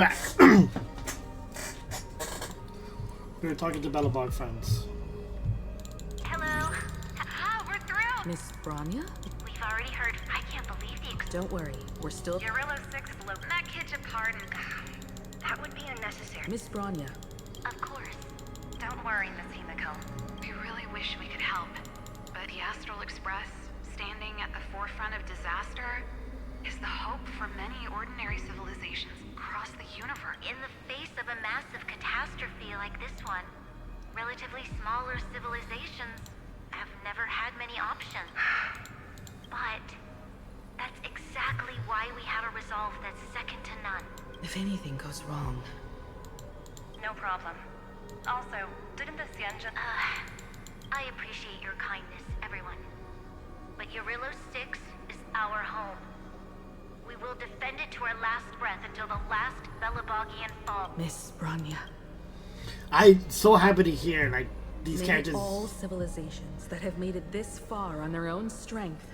Back. We were talking to Bellabog friends. Hello. Ah, we're through. Miss Branya? We've already heard. I can't believe the Don't worry, we're still... Guerrilla 6 is low. That kid should pardon. That would be unnecessary. Miss Branya. Of course. Don't worry, Miss Himiko. We really wish we could help. But the Astral Express, standing at the forefront of disaster, is the hope for many ordinary civilizations across the universe. In the face of a massive catastrophe like this one, relatively smaller civilizations have never had many options. But that's exactly why we have a resolve that's second to none. If anything goes wrong... No problem. Also, didn't the Sienja... I appreciate your kindness, everyone. But Yurillo 6 is our home. We will defend it to our last breath until the last Belabogian falls. Miss Branya. I'm so happy to hear, like, these May characters... all civilizations that have made it this far on their own strength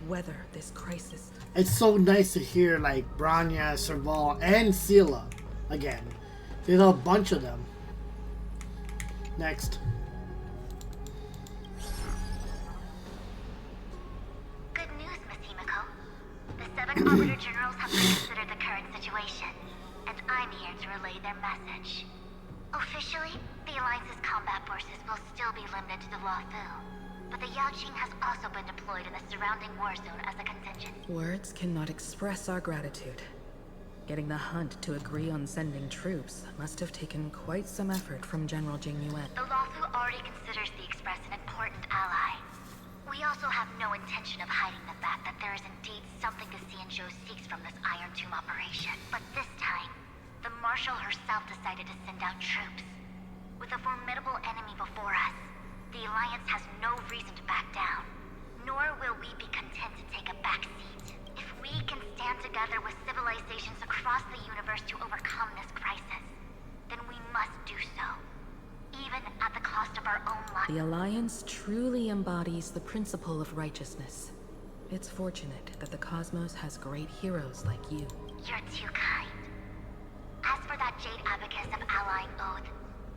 weather this crisis. It's so nice to hear, like, Branya, Serval, and Sela again. There's a bunch of them. Next. Good news, Miss Himiko. The 7 Arbiter Generals have reconsidered the current situation, and I'm here to relay their message. Officially, the Alliance's combat forces will still be limited to the Luofu, but the Yaoqing has also been deployed in the surrounding war zone as a contingent. Words cannot express our gratitude. Getting the Hunt to agree on sending troops must have taken quite some effort from General Jing Yuan. The Luofu already considers the Express an important ally. We also have no intention of hiding the fact that there is indeed something the Xianzhou seeks from this Iron Tomb operation. But this time, the Marshal herself decided to send out troops. With a formidable enemy before us, the Alliance has no reason to back down. Nor will we be content to take a back seat. If we can stand together with civilizations across the universe to overcome this crisis, then we must do so. Even at the cost of our own lives. The Alliance truly embodies the principle of righteousness. It's fortunate that the cosmos has great heroes like you. You're too kind. As for that Jade Abacus of Allying Oath,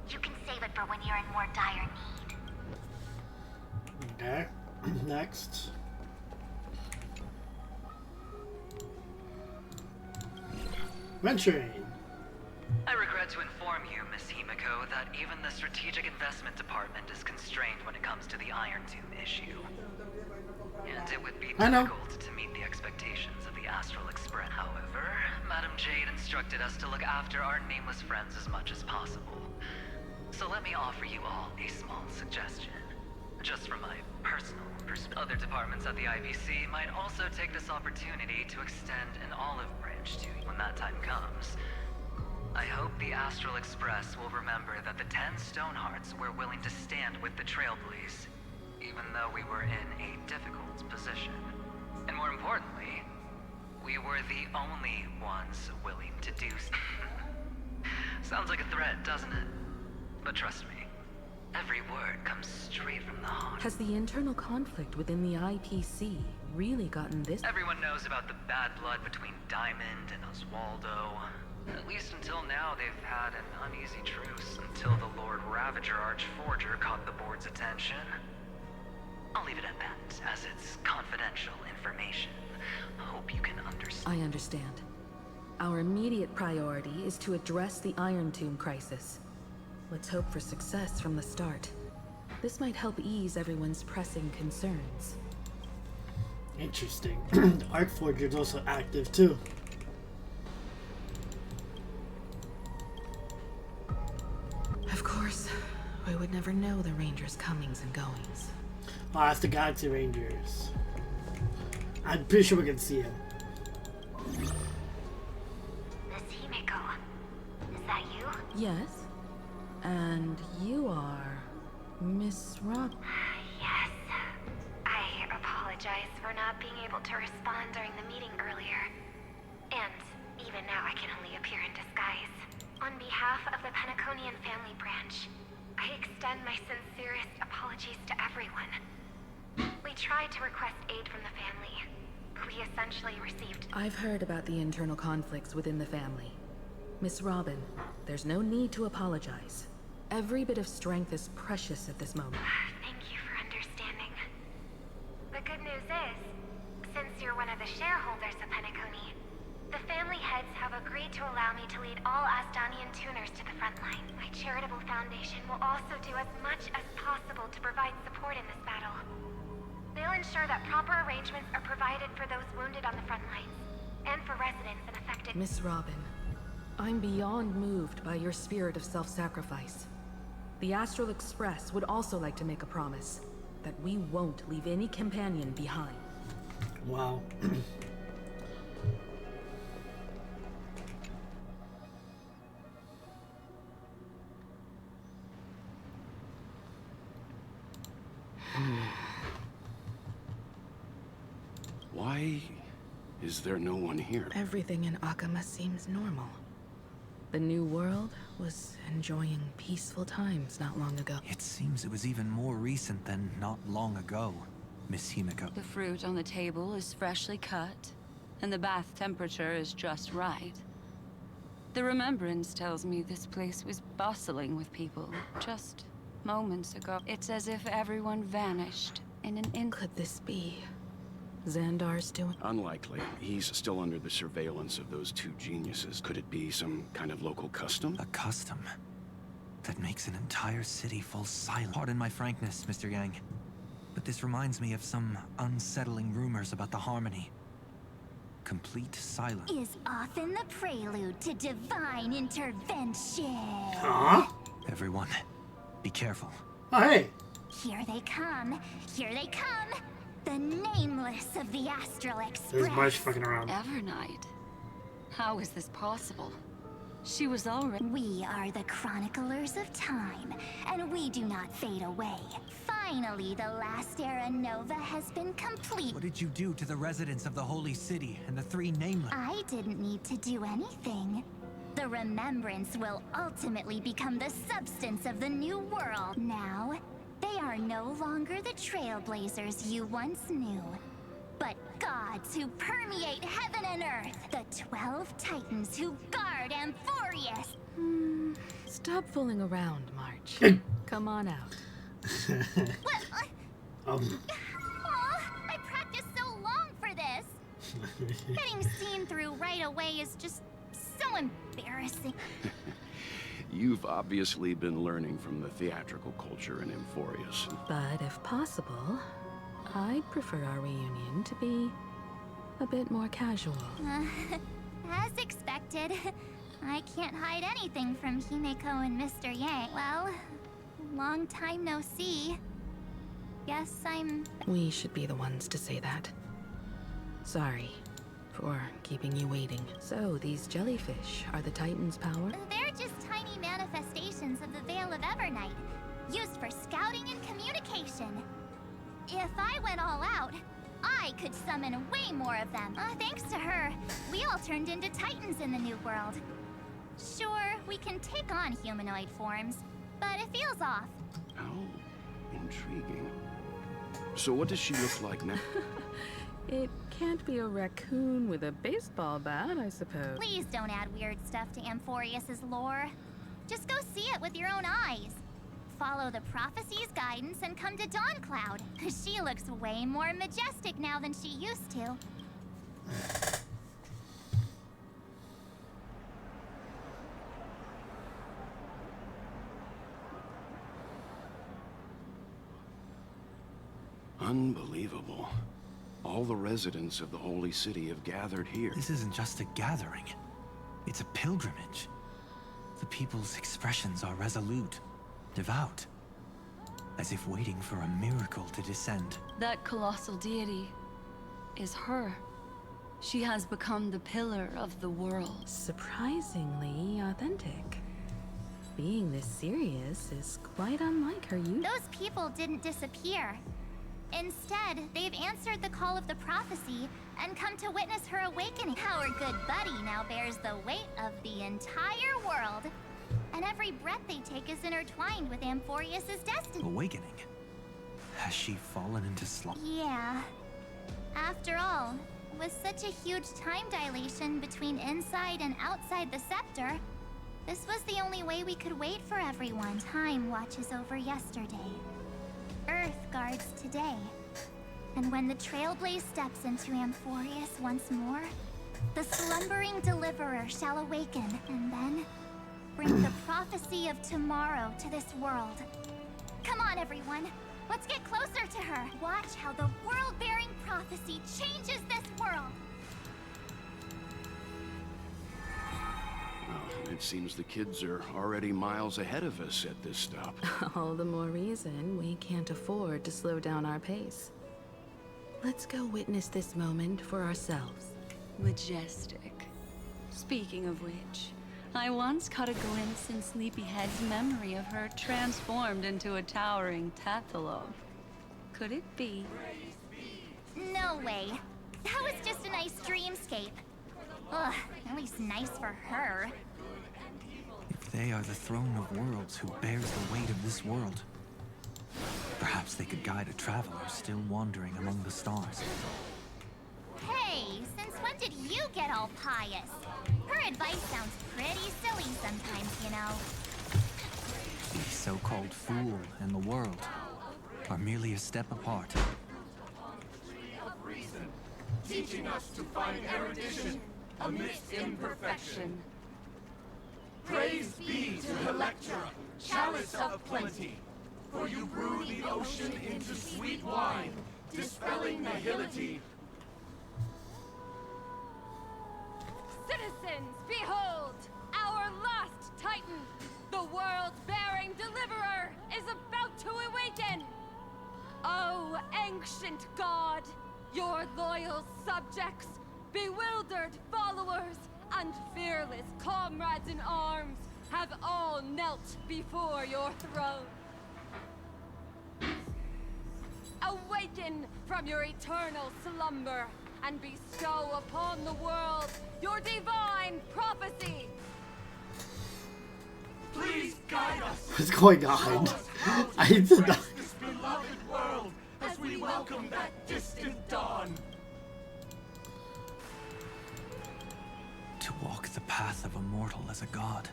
you can save it for when you're in more dire need. Okay. Next. Venturing. I regret to inform you, Miss Himiko, that even the Strategic Investment Department is constrained when it comes to the Iron Tomb issue. And it would be difficult to meet the expectations of the Astral Express. However, Madam Jade instructed us to look after our nameless friends as much as possible. So let me offer you all a small suggestion. Just from my personal perspective, other departments at the IBC might also take this opportunity to extend an olive branch to you when that time comes. I hope the Astral Express will remember that the 10 Stonehearts were willing to stand with the Trailblaze, even though we were in a difficult position. And more importantly, we were the only ones willing to do so. Sounds like a threat, doesn't it? But trust me, every word comes straight from the heart. Has the internal conflict within the IPC really gotten this? Everyone knows about the bad blood between Diamond and Oswaldo. At least until now, they've had an uneasy truce until the Lord Ravager Archforger caught the board's attention. I'll leave it at that, as it's confidential information. Hope you can understand. I understand. Our immediate priority is to address the Iron Tomb crisis. Let's hope for success from the start. This might help ease everyone's pressing concerns. Interesting. The Archforger is also active too. Of course, we would never know the Rangers' comings and goings. Oh, that's the Galaxy Rangers. I'm pretty sure we can see him. Miss Himiko, is that you? Yes? And you are... Miss Rob... Yes. I apologize for not being able to respond during the meeting earlier. And even now I can only appear in disguise. On behalf of the Penaconian family branch, I extend my sincerest apologies to everyone. We tried to request aid from the family, but we essentially received... I've heard about the internal conflicts within the family. Miss Robin, there's no need to apologize. Every bit of strength is precious at this moment. Thank you for understanding. The good news is, since you're one of the shareholders of Penacony, the family heads have agreed to allow me to lead all Asdanian tuners to the front line. My charitable foundation will also do as much as possible to provide support in this battle. They'll ensure that proper arrangements are provided for those wounded on the front lines, and for residents and affected. Miss Robin, I'm beyond moved by your spirit of self-sacrifice. The Astral Express would also like to make a promise that we won't leave any companion behind. Wow. Why is there no one here? Everything in Akama seems normal. The new world was enjoying peaceful times not long ago. It seems it was even more recent than not long ago, Miss Himiko. The fruit on the table is freshly cut, and the bath temperature is just right. The remembrance tells me this place was bustling with people just moments ago. It's as if everyone vanished in an instant. Could this be Xandar's doing? Unlikely. He's still under the surveillance of those two geniuses. Could it be some kind of local custom? A custom that makes an entire city fall silent. Pardon my frankness, Mr. Yang, but this reminds me of some unsettling rumors about the Harmony. Complete silence. Is often the prelude to divine intervention. Huh? Everyone, be careful. Oh, hey. Here they come. Here they come. The nameless of the Astral There's Marsh Express. fucking around. Evernight? How is this possible? She was already... We are the chroniclers of time, and we do not fade away. Finally, the last era Nova has been complete. What did you do to the residents of the Holy City and the three nameless? I didn't need to do anything. The remembrance will ultimately become the substance of the new world. Now, they are no longer the trailblazers you once knew, but gods who permeate heaven and earth. The 12 titans who guard Amphorues. Stop fooling around, March. Come on out. Oh, I practiced so long for this. Getting seen through right away is just so embarrassing. You've obviously been learning from the theatrical culture in Amphorues. But if possible, I'd prefer our reunion to be a bit more casual. As expected, I can't hide anything from Himeko and Mr. Yang. Well, long time no see. Guess I'm... We should be the ones to say that. Sorry for keeping you waiting. So, these jellyfish are the Titan's power? They're just tiny manifestations of the Veil of Evernight, used for scouting and communication. If I went all out, I could summon way more of them. Thanks to her, we all turned into Titans in the New World. Sure, we can take on humanoid forms, but it feels off. Oh, intriguing. So what does she look like now? It can't be a raccoon with a baseball bat, I suppose. Please don't add weird stuff to Amphorues' lore. Just go see it with your own eyes. Follow the prophecy's guidance and come to Dawncloud. She looks way more majestic now than she used to. Unbelievable. All the residents of the Holy City have gathered here. This isn't just a gathering. It's a pilgrimage. The people's expressions are resolute, devout, as if waiting for a miracle to descend. That colossal deity is her. She has become the pillar of the world. Surprisingly authentic. Being this serious is quite unlike her usual. Those people didn't disappear. Instead, they've answered the call of the prophecy and come to witness her awakening. Our good buddy now bears the weight of the entire world. And every breath they take is intertwined with Amphorues' destiny. Awakening? Has she fallen into slumber? Yeah. After all, with such a huge time dilation between inside and outside the scepter, This was the only way we could wait for everyone. Time watches over yesterday. Earth guards today. And when the Trailblaze steps into Amphorues once more, the slumbering deliverer shall awaken, and then bring the prophecy of tomorrow to this world. Come on, everyone. Let's get closer to her. Watch how the world-bearing prophecy changes this world. Well, it seems the kids are already miles ahead of us at this stop. All the more reason we can't afford to slow down our pace. Let's go witness this moment for ourselves. Majestic. Speaking of which, I once caught a glimpse in Sleepyhead's memory of her transformed into a towering Tathalov. Could it be? No way. That was just a nice dreamscape. Ugh, at least nice for her. If they are the throne of worlds who bears the weight of this world, perhaps they could guide a traveler still wandering among the stars. Hey, since when did you get all pious? Her advice sounds pretty silly sometimes, you know. The so-called fool and the world are merely a step apart. Teaching us to find erudition amidst imperfection. Praise be to the lecturer, chalice of plenty, for you brew the ocean into sweet wine, dispelling nihility. Citizens, behold! Our last Titan, the world-bearing deliverer, is about to awaken! Oh, ancient god! Your loyal subjects, bewildered followers, and fearless comrades in arms have all knelt before your throne. Awaken from your eternal slumber and bestow upon the world your divine prophecy. Please guide us. What's going on? I did not. This beloved world as we welcome that distant dawn. To walk the path of a mortal as a god,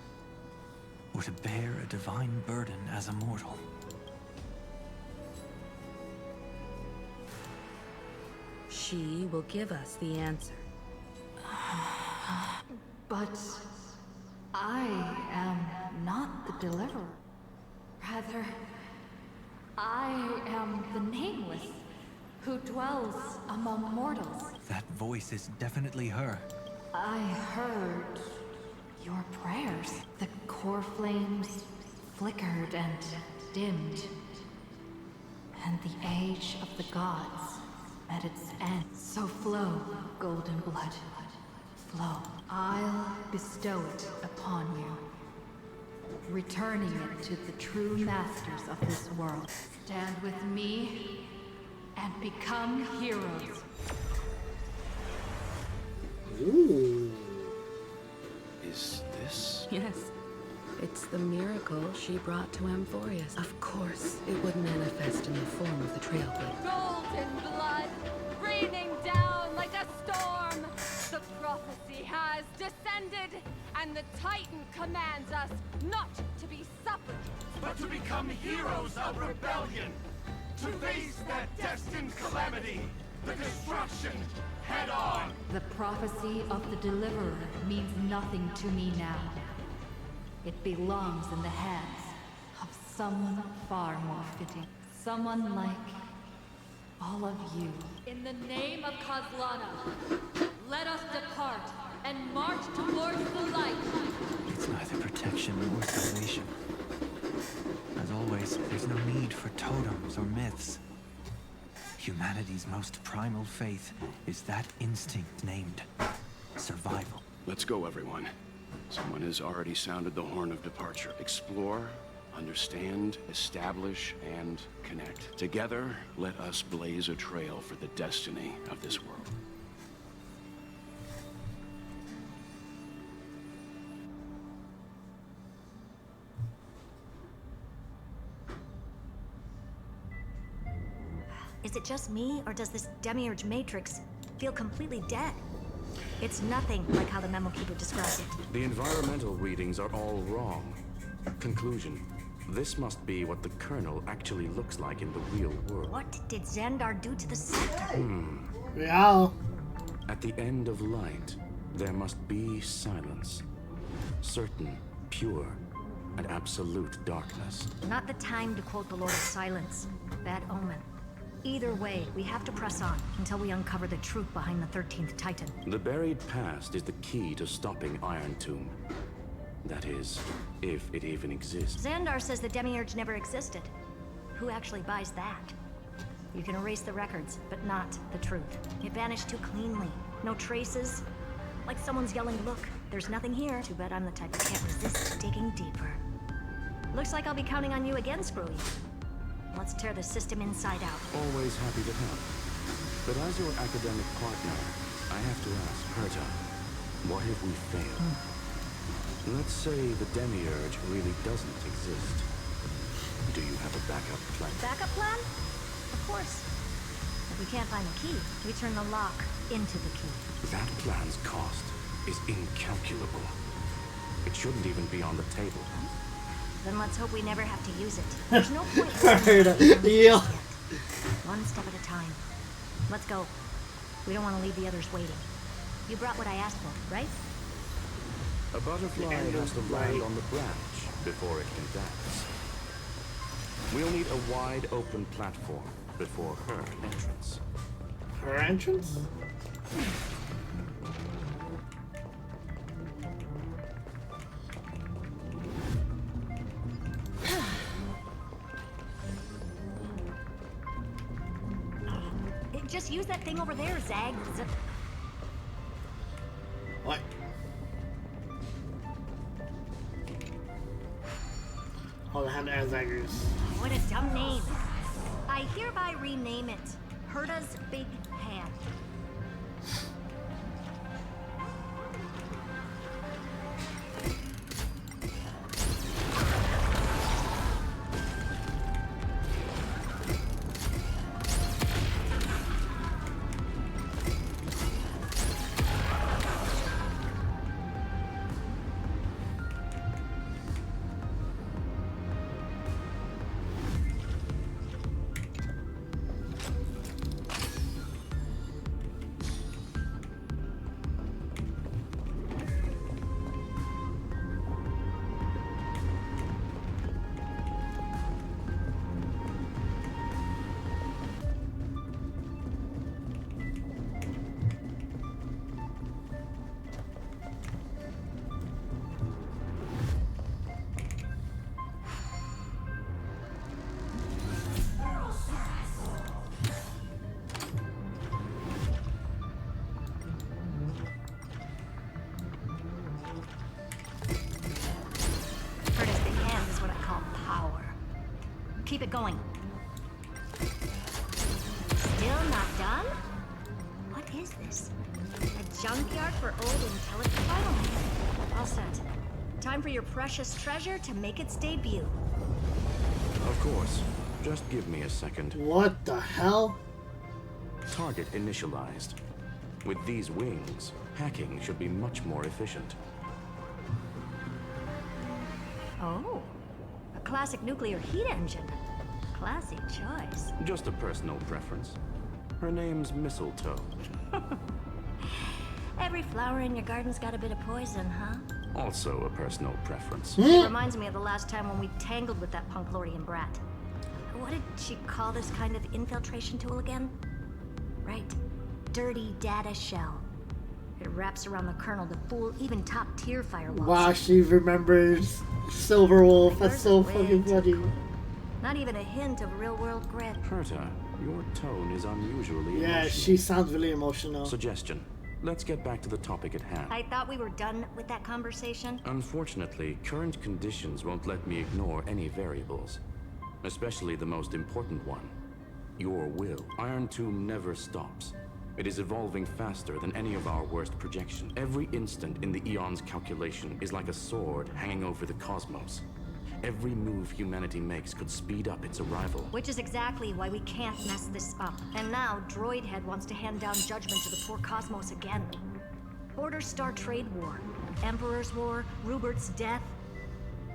or to bear a divine burden as a mortal. She will give us the answer. But I am not the deliverer. Rather, I am the nameless, who dwells among mortals. That voice is definitely her. I heard your prayers. The core flames flickered and dimmed, and the age of the gods at its end. So flow, golden blood, flow. I'll bestow it upon you, returning it to the true masters of this world. Stand with me and become heroes. Ooh. Is this? Yes. It's the miracle she brought to Amphorues. Of course, it would manifest in the form of the Trailblaze. Golden blood, raining down like a storm. The prophecy has descended, and the Titan commands us not to be suppliants, But to become heroes of rebellion. To face that destined calamity. The destruction head on. The prophecy of the Deliverer means nothing to me now. It belongs in the hands of someone far more fitting. Someone like all of you. In the name of Kozlana, let us depart and march towards the light. It's neither protection nor salvation. As always, there's no need for totems or myths. Humanity's most primal faith is that instinct named survival. Let's go, everyone. Someone has already sounded the horn of departure. Explore, understand, establish, and connect. Together, let us blaze a trail for the destiny of this world. Is it just me, or does this demiurge matrix feel completely dead? It's nothing like how the memo keeper described it. The environmental readings are all wrong. Conclusion. This must be what the kernel actually looks like in the real world. What did Xandar do to the sector? Yeah. At the end of light, there must be silence. Certain, pure, and absolute darkness. Not the time to quote the Lord of Silence. Bad omen. Either way, we have to press on until we uncover the truth behind the 13th Titan. The buried past is the key to stopping Iron Tomb. That is, if it even exists. Xandar says the Demiurge never existed. Who actually buys that? You can erase the records, but not the truth. It vanished too cleanly. No traces. Like someone's yelling, look, there's nothing here. Too bad I'm the type that can't resist digging deeper. Looks like I'll be counting on you again, Screwy. Let's tear the system inside out. Always happy to help. But as your academic partner, I have to ask, Herta, what if we fail? Let's say the Demiurge really doesn't exist. Do you have a backup plan? Backup plan? Of course. If we can't find the key, we turn the lock into the key. That plan's cost is incalculable. It shouldn't even be on the table. Then let's hope we never have to use it. There's no point. Yeah. One step at a time. Let's go. We don't want to leave the others waiting. You brought what I asked for, right? A butterfly has to land on the branch before it can dance. We'll need a wide open platform before her entrance. Her entrance? Just use that thing over there, Zag. What? Hold on, Zaggers. What a dumb name. I hereby rename it Herta's Big Hand. Keep it going. Still not done? What is this? A junkyard for old intelligent vinyl. All set. Time for your precious treasure to make its debut. Of course. Just give me a second. What the hell? Target initialized. With these wings, hacking should be much more efficient. Oh. A classic nuclear heat engine. Classy choice. Just a personal preference. Her name's Mistletoe. Every flower in your garden's got a bit of poison, huh? Also a personal preference. It reminds me of the last time when we tangled with that punk Lordian brat. What did she call this kind of infiltration tool again? Right. Dirty data shell. It wraps around the kernel to fool even top-tier firewalls. Wow, she remembers Silverwolf. That's so fucking funny. Not even a hint of real-world grit. Herta, your tone is unusually Yeah, emotional. she sounds really emotional. Suggestion. Let's get back to the topic at hand. I thought we were done with that conversation. Unfortunately, current conditions won't let me ignore any variables. Especially the most important one. Your will. Iron Tomb never stops. It is evolving faster than any of our worst projections. Every instant in the Eon's calculation is like a sword hanging over the cosmos. Every move humanity makes could speed up its arrival. Which is exactly why we can't mess this up. And now, Droidhead wants to hand down judgment to the poor cosmos again. Order Star Trade War, Emperor's War, Rupert's death.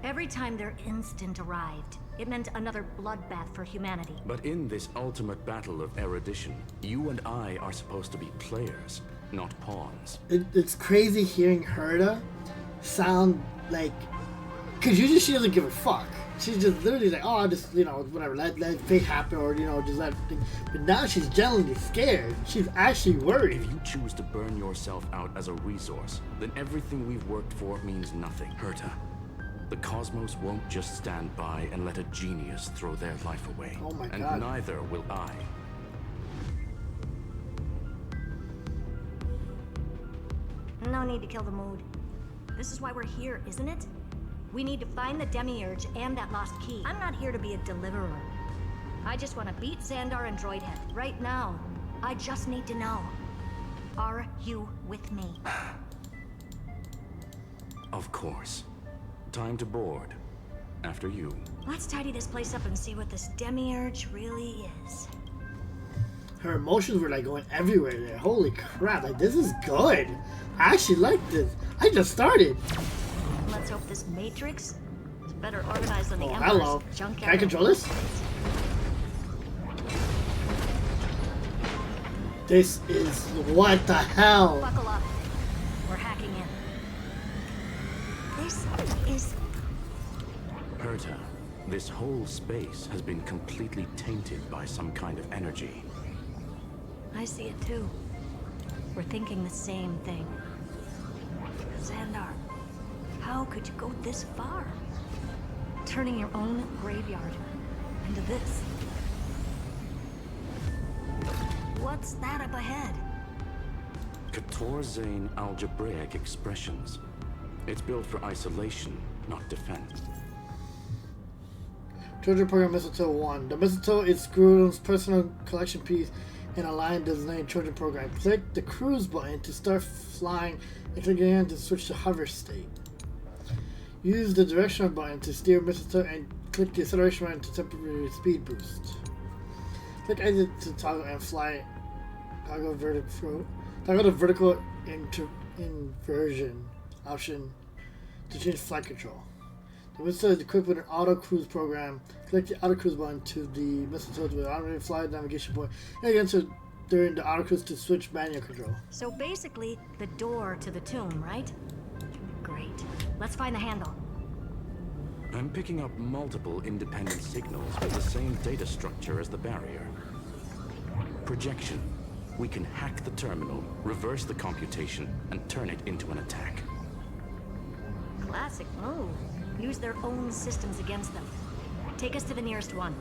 Every time their instant arrived, it meant another bloodbath for humanity. But in this ultimate battle of erudition, you and I are supposed to be players, not pawns. It's crazy hearing Herta sound like, because usually she doesn't give a fuck. She's just literally like, oh, just, you know, whatever, let fate happen, or, you know, just let things. But now she's genuinely scared. She's actually worried. If you choose to burn yourself out as a resource, then everything we've worked for means nothing. Herta, the cosmos won't just stand by and let a genius throw their life away. Oh my God. And neither will I. No need to kill the mood. This is why we're here, isn't it? We need to find the Demiurge and that lost key. I'm not here to be a deliverer. I just want to beat Xandar and Droidhead. Right now, I just need to know. Are you with me? Of course. Time to board. After you. Let's tidy this place up and see what this Demiurge really is. Her emotions were like going everywhere there. Holy crap, like this is good. I actually like this. I just started. Let's hope this Matrix is better organized than the Emperor's hello. junkyard. Can I control this? This is what the hell? Buckle up. We're hacking in. This is... Herta, this whole space has been completely tainted by some kind of energy. I see it too. We're thinking the same thing. Xandar, how could you go this far? Turning your own graveyard into this. What's that up ahead? Katorzane algebraic expressions. It's built for isolation, not defense. Children Program Mistletoe 1. The Mistletoe is Skrew's personal collection piece in a line designated Children Program. Click the cruise button to start flying and click again to switch to hover state. Use the directional button to steer Mistletoe and click the acceleration button to temporary speed boost. Click exit to toggle and fly. Toggle the vertical inversion option to change flight control. The Mistletoe is equipped with an auto cruise program. Click the auto cruise button to the Mistletoe with automated flight navigation point, and again so during the auto cruise to switch manual control. So basically, the door to the tomb, right? Great. Let's find the handle. I'm picking up multiple independent signals with the same data structure as the barrier. Projection. We can hack the terminal, reverse the computation, and turn it into an attack. Classic move. Use their own systems against them. Take us to the nearest one.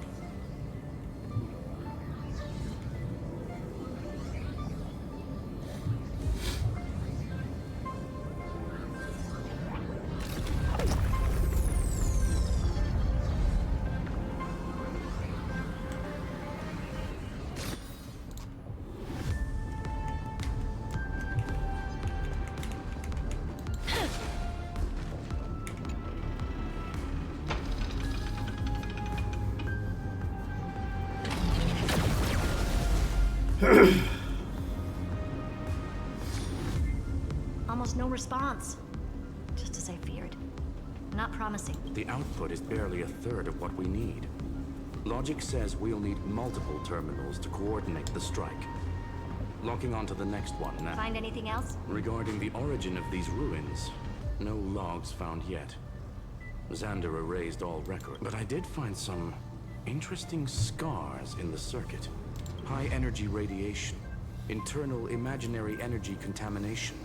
Almost no response. Just as I feared. Not promising. The output is barely a third of what we need. Logic says we'll need multiple terminals to coordinate the strike. Locking onto the next one now. Find anything else? Regarding the origin of these ruins, no logs found yet. Xandar erased all record, but I did find some interesting scars in the circuit. High energy radiation, internal imaginary energy contamination.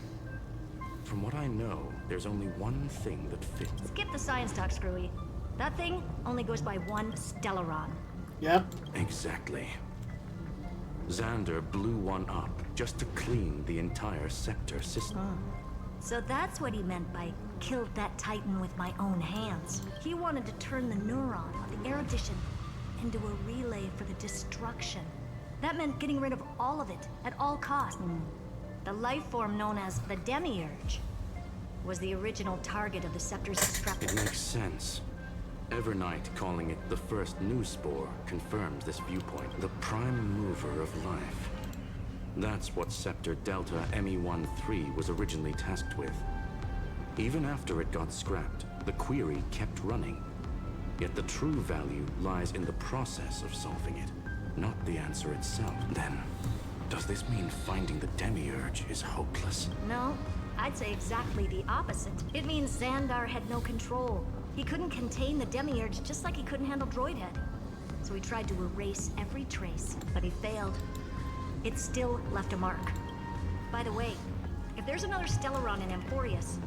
From what I know, there's only one thing that fits. Skip the science talk, Screwy. That thing only goes by one Stellaron. Yep. Exactly. Xandar blew one up just to clean the entire scepter system. So that's what he meant by killed that Titan with my own hands. He wanted to turn the neuron of the erudition into a relay for the destruction. That meant getting rid of all of it at all costs. The life form known as the Demiurge was the original target of the scepter's destruction. It makes sense. Evernight calling it the first new spore confirms this viewpoint. The prime mover of life. That's what Scepter Delta ME-13 was originally tasked with. Even after it got scrapped, the query kept running. Yet the true value lies in the process of solving it, not the answer itself. Then, does this mean finding the Demiurge is hopeless? No, I'd say exactly the opposite. It means Xandar had no control. He couldn't contain the Demiurge just like he couldn't handle Droidhead. So he tried to erase every trace, but he failed. It still left a mark. By the way, if there's another Stellaron in Amphorues,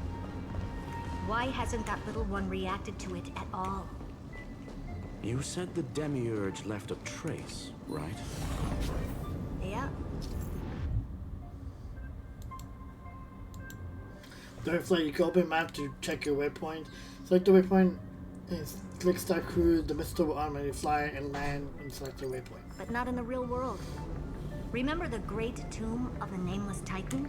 why hasn't that little one reacted to it at all? You said the Demiurge left a trace, right? Yeah. Therefore, you can open map to check your waypoint. Select the waypoint and click Start Cruise. The missile will automatically fly and land and select the waypoint. But not in the real world. Remember the great tomb of the Nameless Titan?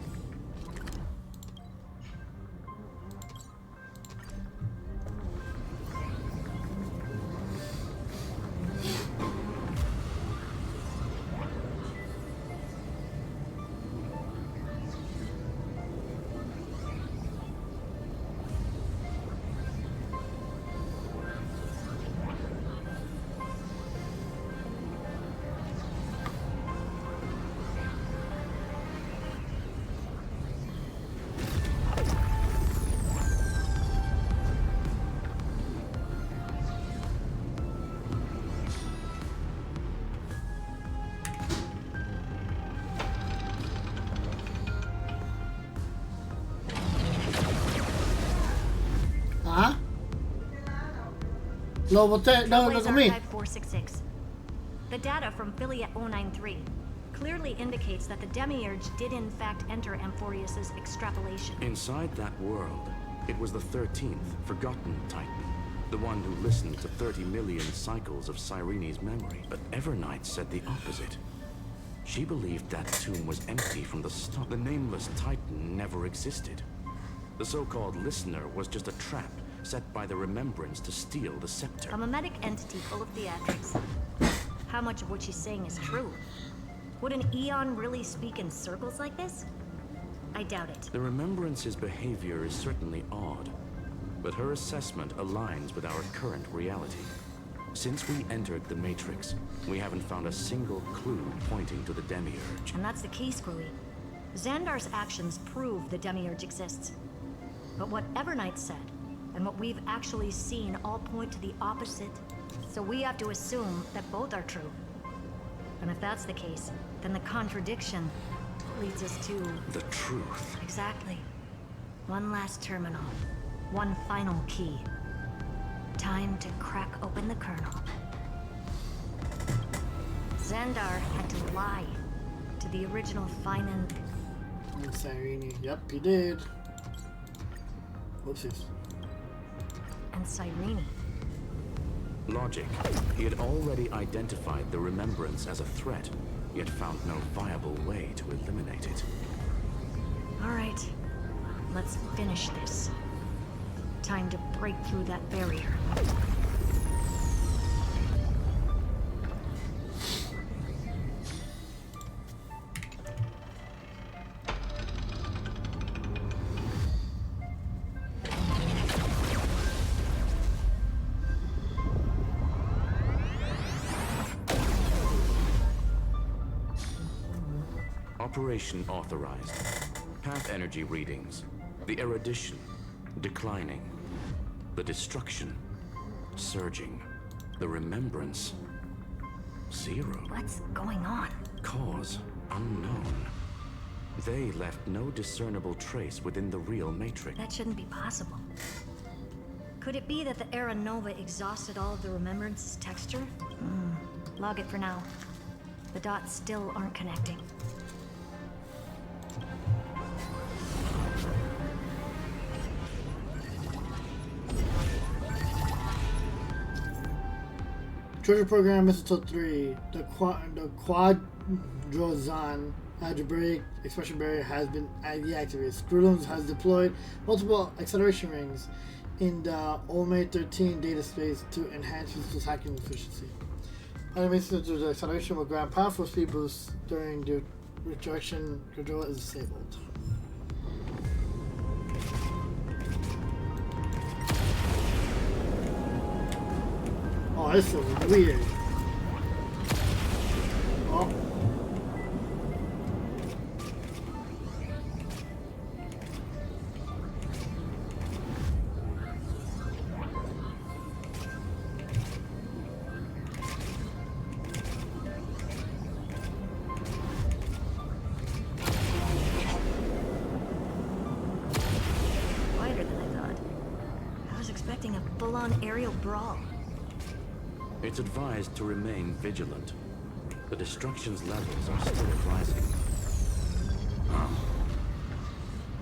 Huh? No, what's that? No, look at me. 466. The data from Philia 093 clearly indicates that the Demiurge did in fact enter Amphorues' extrapolation. Inside that world, it was the 13th, forgotten Titan. The one who listened to 30 million cycles of Cyrene's memory. But Evernight said the opposite. She believed that tomb was empty from the start. The Nameless Titan never existed. The so-called listener was just a trap set by the Remembrance to steal the scepter. A mimetic entity full of theatrics. How much of what she's saying is true? Would an Eon really speak in circles like this? I doubt it. The Remembrance's behavior is certainly odd, but her assessment aligns with our current reality. Since we entered the Matrix, we haven't found a single clue pointing to the Demiurge. And that's the key, Screwy. Xandar's actions prove the Demiurge exists. But what Evernight said, and what we've actually seen all point to the opposite. So we have to assume that both are true. And if that's the case, then the contradiction leads us to... the truth. Exactly. One last terminal. One final key. Time to crack open the kernel. Xandar had to lie to the original Finan... And Cyrene. Yep, he did. Whoopsies. And Cyrene. Logic. He had already identified the Remembrance as a threat, yet found no viable way to eliminate it. All right. Let's finish this. Time to break through that barrier. Operation authorized. Path energy readings. The erudition. Declining. The destruction. Surging. The remembrance. 0. What's going on? Cause unknown. They left no discernible trace within the real Matrix. That shouldn't be possible. Could it be that the Era Nova exhausted all of the Remembrance's texture? Log it for now. The dots still aren't connecting. Treasure Program Missile 3. The Quadrozon algebraic expression barrier has been deactivated. Screwloons has deployed multiple acceleration rings in the OMA 13 data space to enhance missile hacking efficiency. Animations through the acceleration will grant powerful speed boosts during the Retraction control is disabled. Oh, this is weird. Oh. Quieter than I thought. I was expecting a full-on aerial brawl. It's advised to remain vigilant. The destruction's levels are still rising.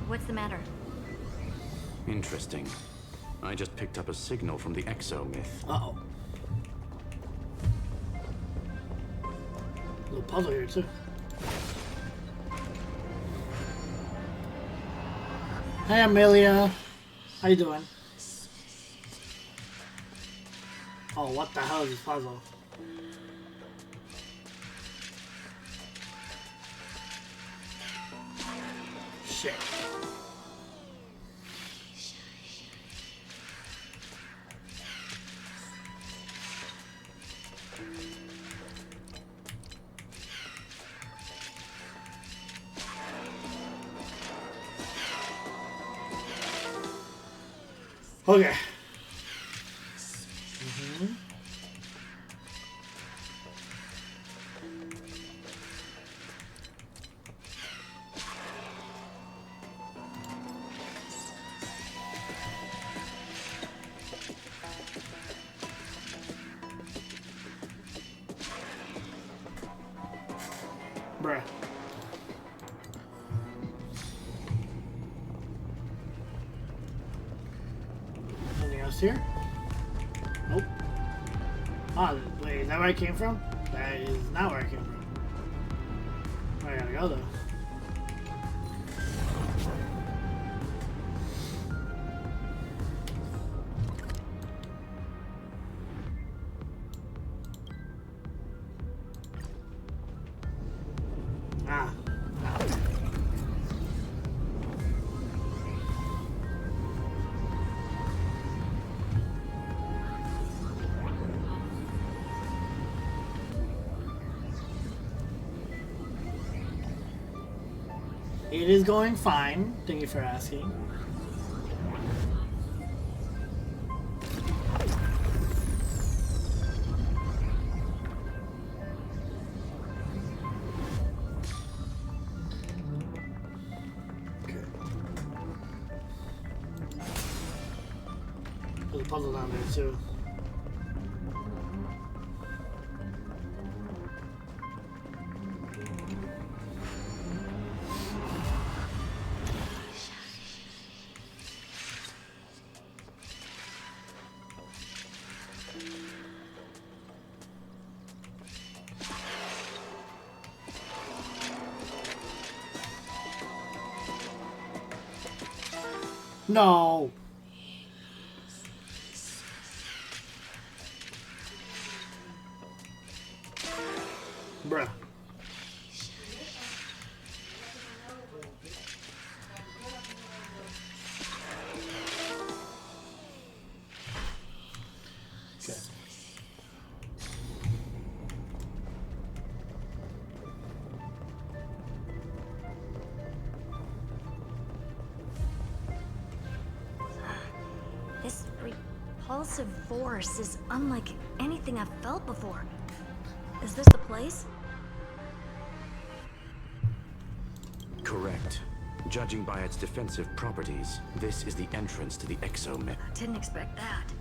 What's the matter? Interesting. I just picked up a signal from the Exo myth. Uh-oh. A little puzzle here, too. Hey, Amelia. How you doing? Oh, what the hell is this puzzle? Shit. Okay. Bruh. Anything else here? Nope. Ah, wait, is that where I came from? That is not where I came from. Where I gotta go, though. Ah. It is going fine. Thank you for asking. There's a puzzle down there too. No. Bruh. Okay. This repulsive force is unlike anything I've felt before. Is this the place? Correct. Judging by its defensive properties, this is the entrance to the Exo myth. Didn't expect that.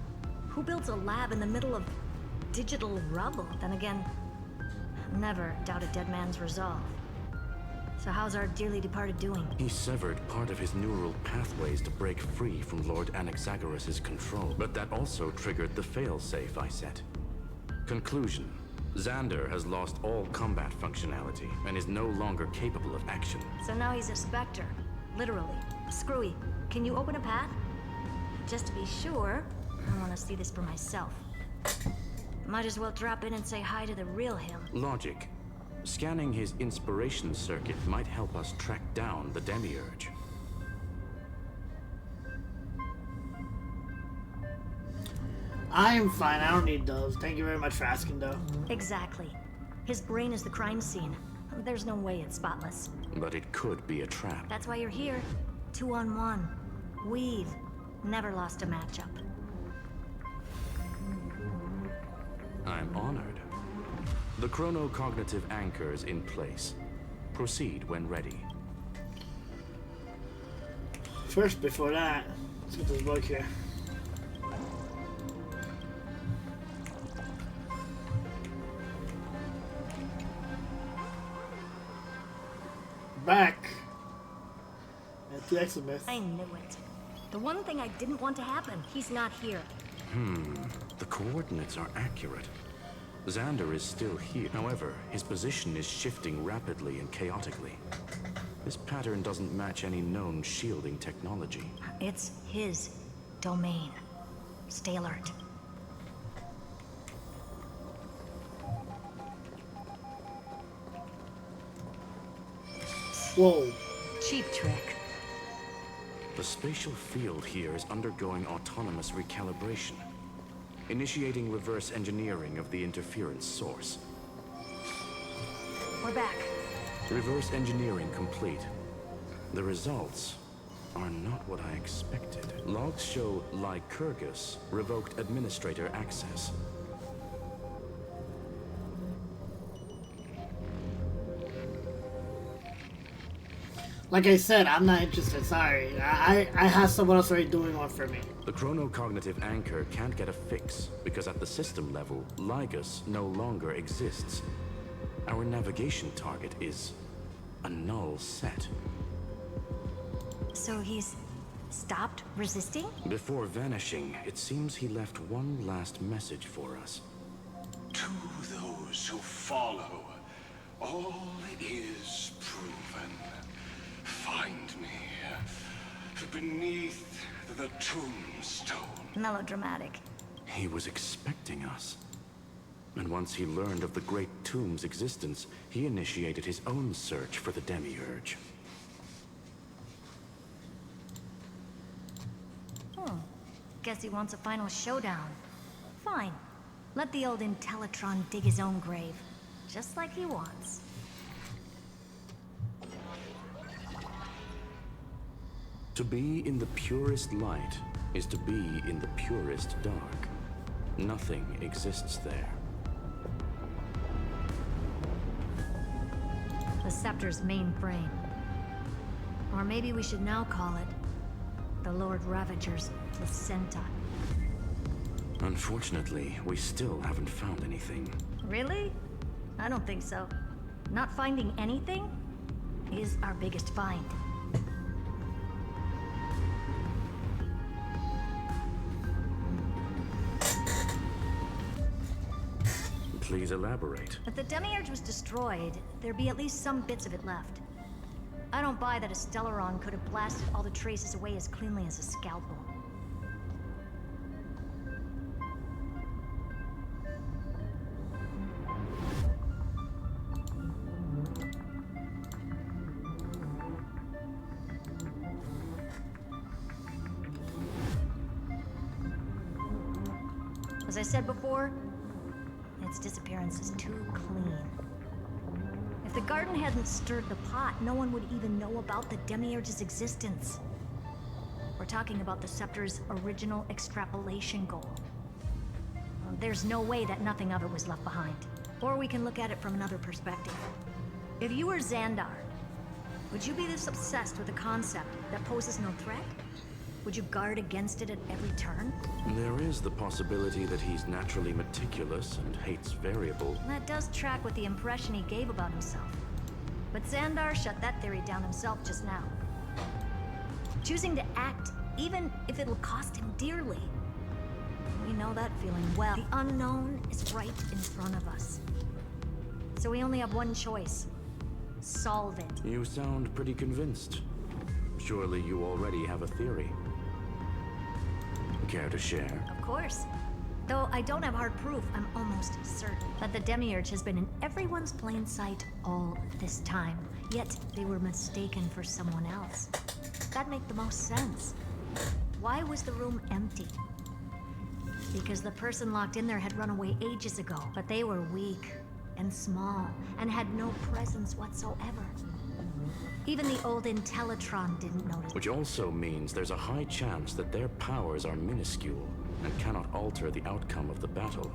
Who builds a lab in the middle of digital rubble? Then again, never doubt a dead man's resolve. So how's our dearly departed doing? He severed part of his neural pathways to break free from Lord Anaxagoras' control. But that also triggered the failsafe I set. Conclusion. Xander has lost all combat functionality and is no longer capable of action. So now he's a specter. Literally. Screwy, can you open a path? Just to be sure, I want to see this for myself. Might as well drop in and say hi to the real him. Logic. Scanning his inspiration circuit might help us track down the Demiurge. I am fine. I don't need those. Thank you very much for asking, though. Exactly. His brain is the crime scene. There's no way it's spotless. But it could be a trap. That's why you're here. 2-on-1. We've never lost a matchup. I'm honored. The chronocognitive anchor is in place. Proceed when ready. First, before that, let's get this book here. Back at the exhibit. I knew it. The one thing I didn't want to happen. He's not here. The coordinates are accurate. Xander is still here. However, his position is shifting rapidly and chaotically. This pattern doesn't match any known shielding technology. It's his domain. Stay alert. Whoa. Cheap trick. The spatial field here is undergoing autonomous recalibration, initiating reverse engineering of the interference source. We're back. Reverse engineering complete. The results are not what I expected. Logs show Lycurgus revoked administrator access. Like I said, I'm not interested. Sorry. I have someone else already doing one for me. The chronocognitive anchor can't get a fix because at the system level, Lygus no longer exists. Our navigation target is a null set. So he's stopped resisting? Before vanishing, it seems he left one last message for us. To those who follow, all is proven. Find me beneath the tombstone. Melodramatic. He was expecting us. And once he learned of the Great Tomb's existence, he initiated his own search for the Demiurge. Guess he wants a final showdown. Fine. Let the old Intellitron dig his own grave. Just like he wants. To be in the purest light is to be in the purest dark. Nothing exists there. The Scepter's main frame. Or maybe we should now call it the Lord Ravager's placenta. Unfortunately, we still haven't found anything. Really? I don't think so. Not finding anything is our biggest find. Please elaborate. If the Demiurge was destroyed, there'd be at least some bits of it left. I don't buy that a Stellaron could have blasted all the traces away as cleanly as a scalpel. As I said before, its disappearance is too clean. If the garden hadn't stirred the pot, no one would even know about the Demiurge's existence. We're talking about the Scepter's original extrapolation goal. There's no way that nothing of it was left behind. Or we can look at it from another perspective. If you were Xandar, would you be this obsessed with a concept that poses no threat? Would you guard against it at every turn? There is the possibility that he's naturally meticulous and hates variable. That does track with the impression he gave about himself. But Xandar shut that theory down himself just now. Choosing to act, even if it'll cost him dearly. We know that feeling well. The unknown is right in front of us. So we only have one choice. Solve it. You sound pretty convinced. Surely you already have a theory. Care to share? Of course. Though I don't have hard proof, I'm almost certain that the Demiurge has been in everyone's plain sight all this time. Yet they were mistaken for someone else. That'd make the most sense. Why was the room empty? Because the person locked in there had run away ages ago, but they were weak and small and had no presence whatsoever. Even the old Intellitron didn't notice. Which also means there's a high chance that their powers are minuscule and cannot alter the outcome of the battle.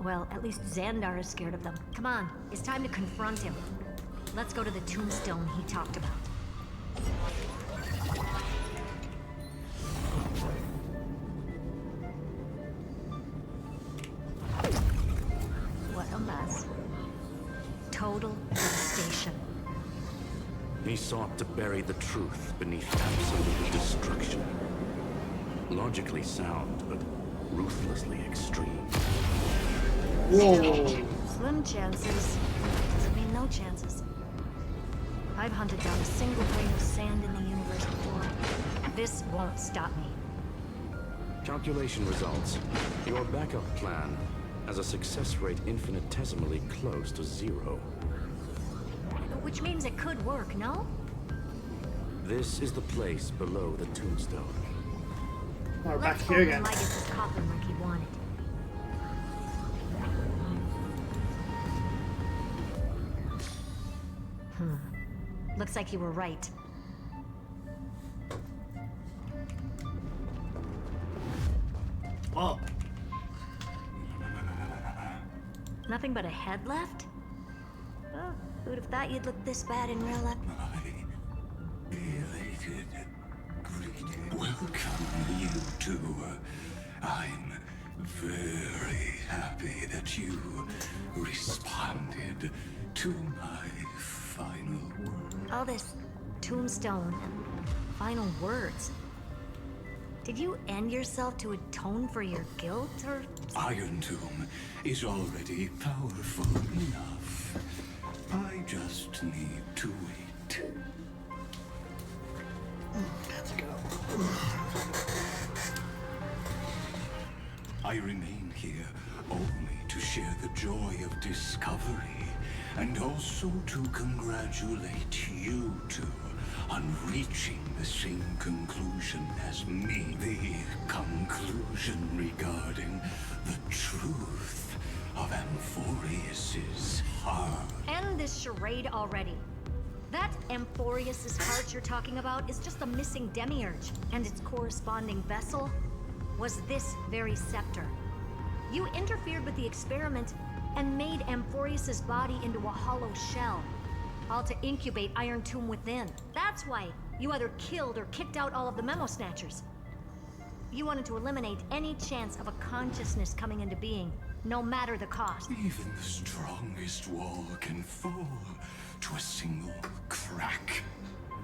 Well, at least Xandar is scared of them. Come on, it's time to confront him. Let's go to the tombstone he talked about. What a mess. Total devastation. He sought to bury the truth beneath absolute destruction. Logically sound, but ruthlessly extreme. Whoa. Slim chances doesn't mean no chances. I've hunted down a single grain of sand in the universe before. This won't stop me. Calculation results. Your backup plan has a success rate infinitesimally close to 0. Which means it could work, no? This is the place below the tombstone. We're back Let's here hope again. Midas is coffin like he wanted. Looks like you were right. Oh. Nothing but a head left? Oh, who'd have thought you'd look this bad in real life? Elated greeting. Welcome, you two. I'm very happy that you responded to my final word. All this tombstone and final words. Did you end yourself to atone for your guilt, or...? Iron Tomb is already powerful enough. I just need to wait. Let's go. I remain here only to share the joy of discovery, and also to congratulate you two on reaching the same conclusion as me. The conclusion regarding the truth of Amphorues' heart. End this charade already. That Amphorues' heart you're talking about is just the missing Demiurge, and its corresponding vessel was this very scepter. You interfered with the experiment and made Amphorues' body into a hollow shell, all to incubate Iron Tomb within. That's why you either killed or kicked out all of the Memo Snatchers. You wanted to eliminate any chance of a consciousness coming into being, no matter the cost. Even the strongest wall can fall to a single crack.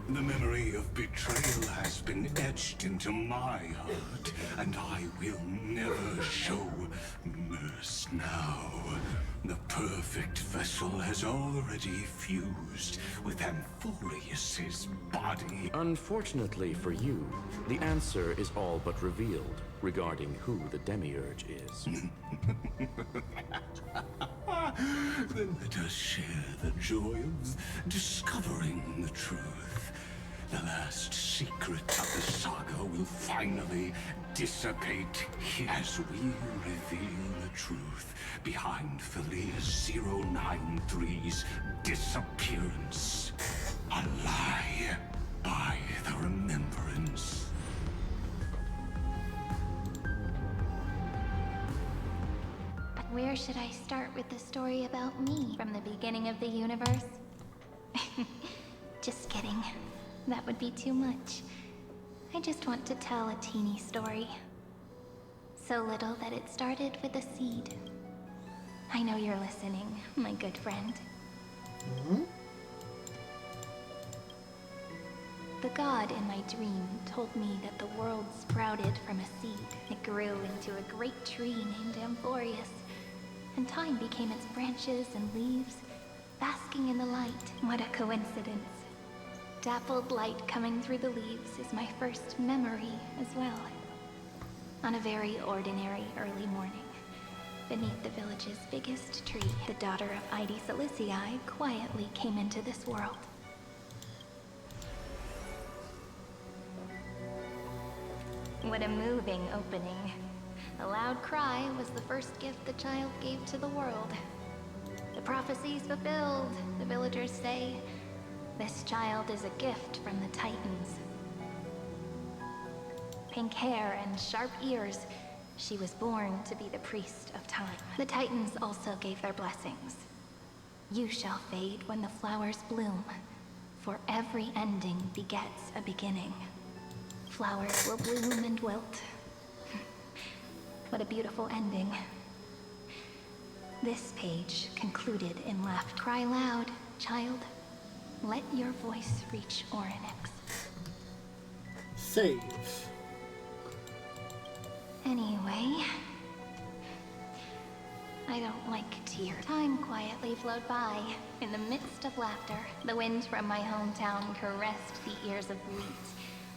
The memory of betrayal has been etched into my heart, and I will never show mercy. Now, the perfect vessel has already fused with Amphorues' body. Unfortunately for you, the answer is all but revealed regarding who the Demiurge is. Then let us share the joy of discovering the truth. The last secret of the saga will finally dissipate as we reveal the truth behind Felius 093's disappearance. A lie by the remembrance. Where should I start with the story about me from the beginning of the universe? Just kidding. That would be too much. I just want to tell a teeny story. So little that it started with a seed. I know you're listening, my good friend. The god in my dream told me that the world sprouted from a seed. It grew into a great tree named Amphorues, and time became its branches and leaves, basking in the light. What a coincidence. Dappled light coming through the leaves is my first memory as well. On a very ordinary early morning, beneath the village's biggest tree, the daughter of Ide Silicii quietly came into this world. What a moving opening. A loud cry was the first gift the child gave to the world. The prophecies fulfilled, the villagers say. This child is a gift from the Titans. Pink hair and sharp ears, she was born to be the priest of time. The Titans also gave their blessings. You shall fade when the flowers bloom, for every ending begets a beginning. Flowers will bloom and wilt. What a beautiful ending. This page concluded in laughter. Cry loud, child. Let your voice reach Orynyx. Save. Anyway, I don't like tears. Time quietly flowed by. In the midst of laughter, the wind from my hometown caressed the ears of wheat,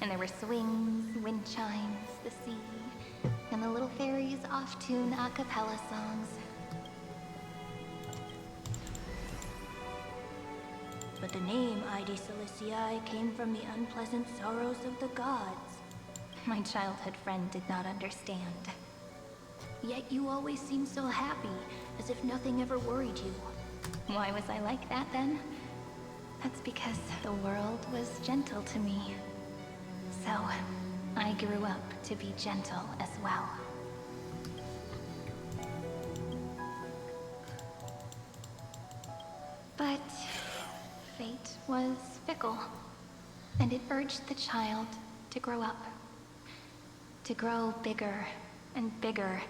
and there were swings, wind chimes, the sea, and the little fairies off-tune a cappella songs. But the name Ide Silicii came from the unpleasant sorrows of the gods. My childhood friend did not understand. Yet you always seemed so happy, as if nothing ever worried you. Why was I like that then? That's because the world was gentle to me. So, I grew up to be gentle as well. But fate was fickle, and it urged the child to grow up. To grow bigger and bigger,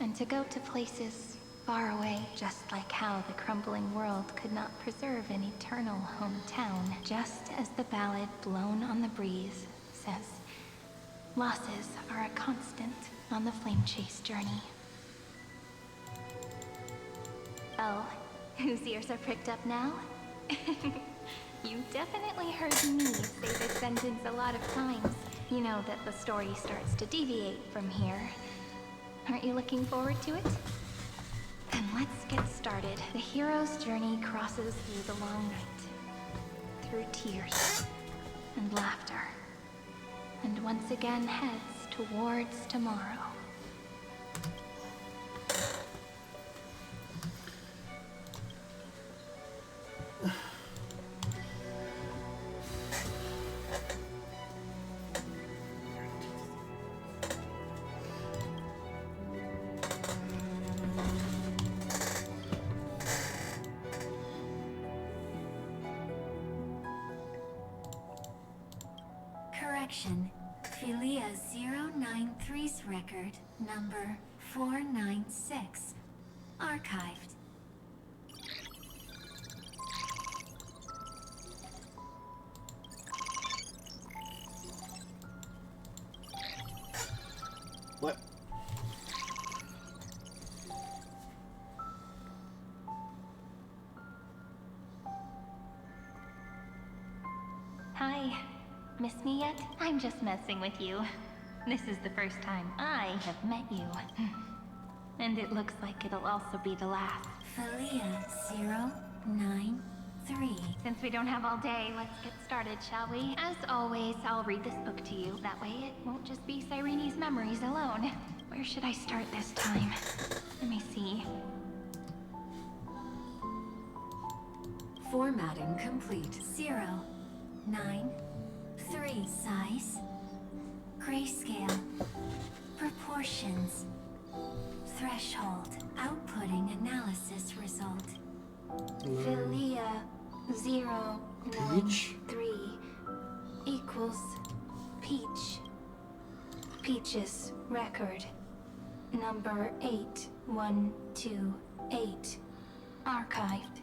and to go to places far away, just like how the crumbling world could not preserve an eternal hometown. Just as the ballad Blown on the Breeze says, losses are a constant on the flame chase journey. Oh, whose ears are pricked up now? You definitely heard me say this sentence a lot of times. You know that the story starts to deviate from here. Aren't you looking forward to it? Then let's get started. The hero's journey crosses through the long night, through tears and laughter, and once again heads towards tomorrow. Correction. Philia 093's record, number 496. Archived. What? Hi. Miss me yet? I'm just messing with you. This is the first time I have met you. And it looks like it'll also be the last. Philia 093. Since we don't have all day, let's get started, shall we? As always, I'll read this book to you. That way it won't just be Cyrene's memories alone. Where should I start this time? Let me see. Formatting complete. 093. Size. Grayscale. Proportions. Threshold. Outputting analysis result. Philia 093 equals Peach. Peach's record. Number 8128. Archived.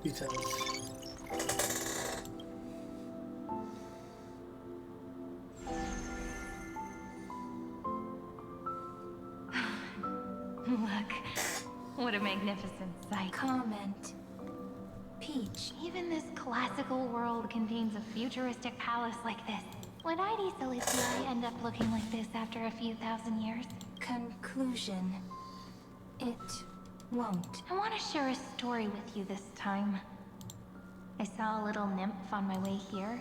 Details. like, what a magnificent sight. Comment. Peach, even this classical world contains a futuristic palace like this. Would ID Celestii end up looking like this after a few thousand years? Conclusion. It won't. I want to share a story with you this time. I saw a little nymph on my way here.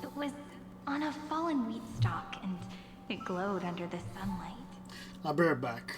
It was on a fallen wheat stalk, and it glowed under the sunlight. I'll be right back.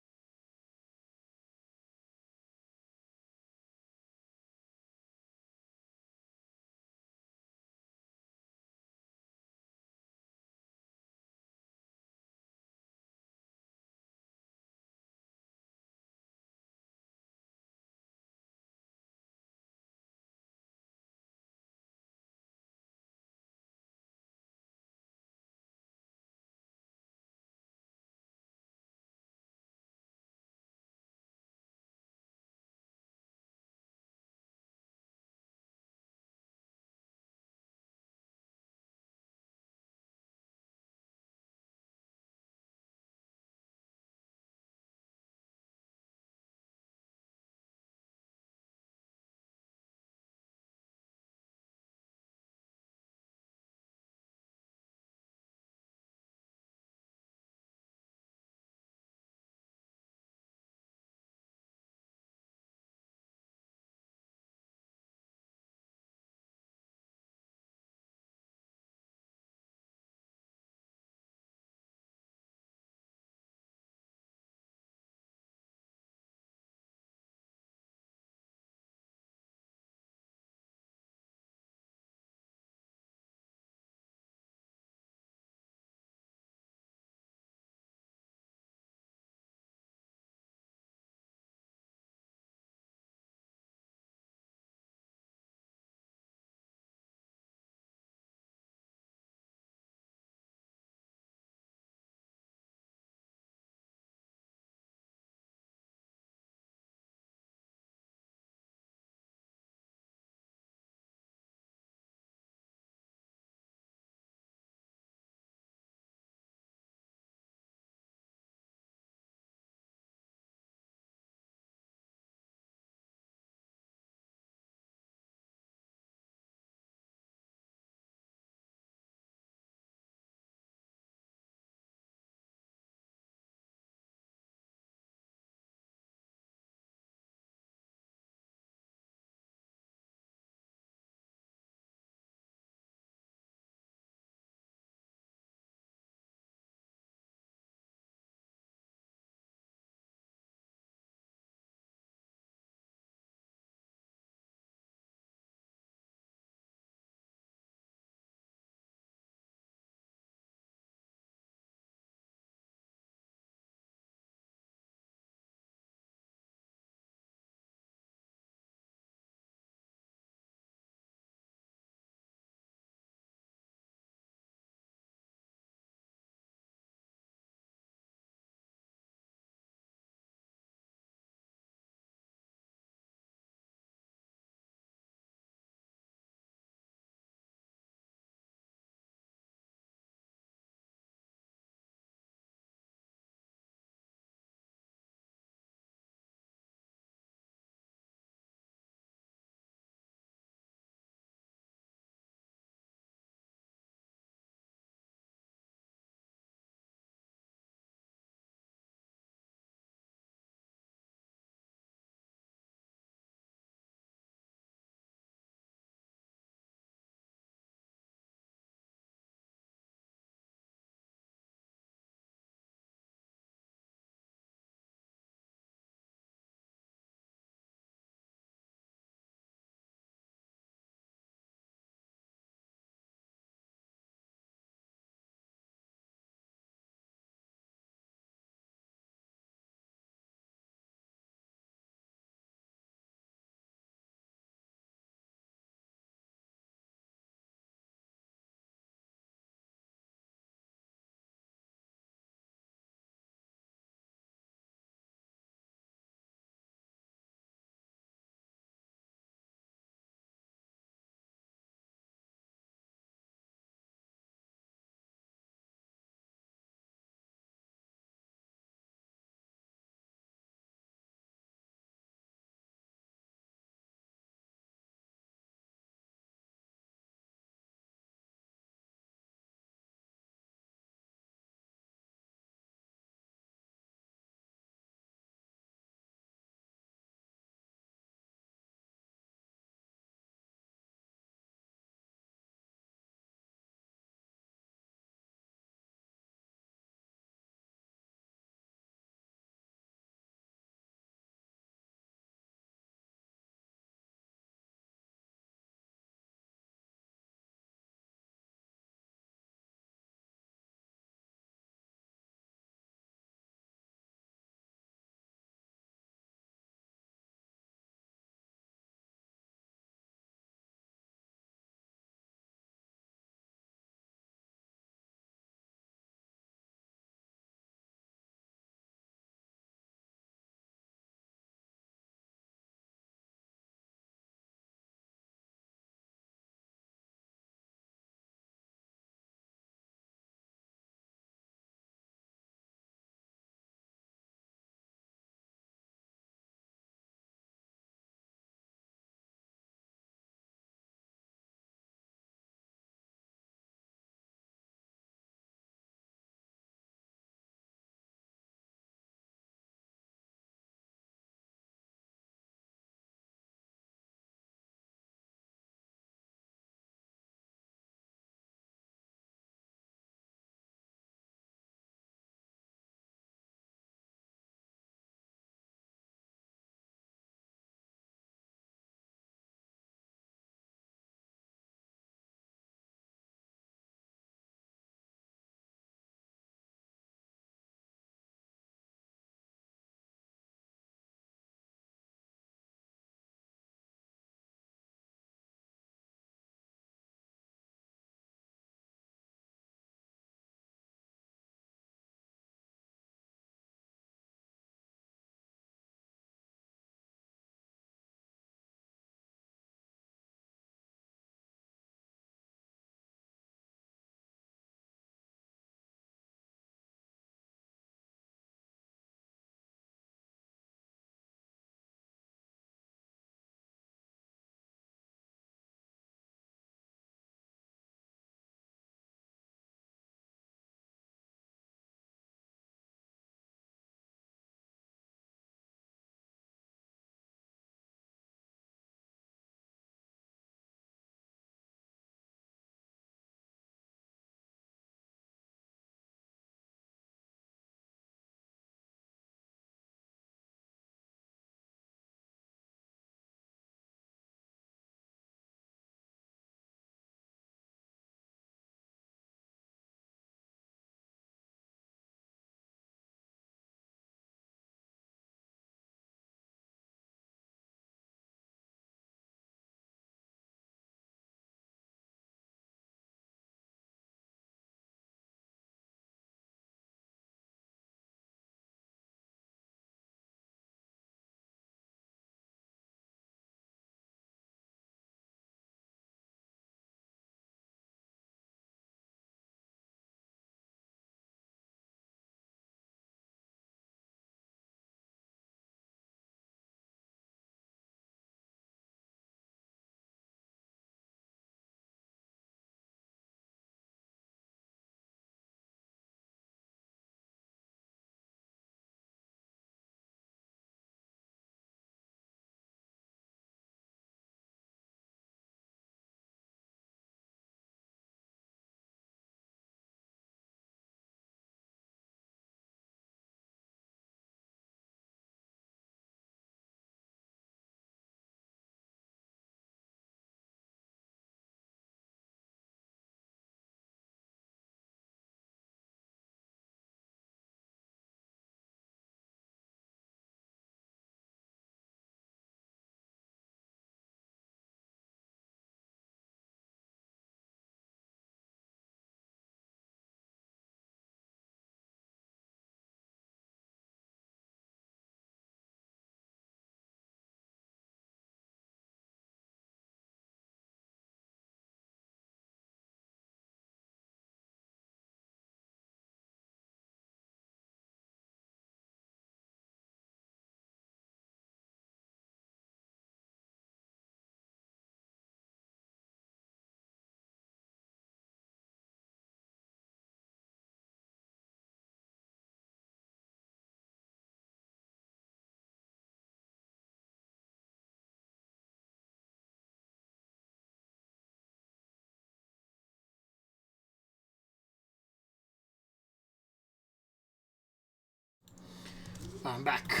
I'm back.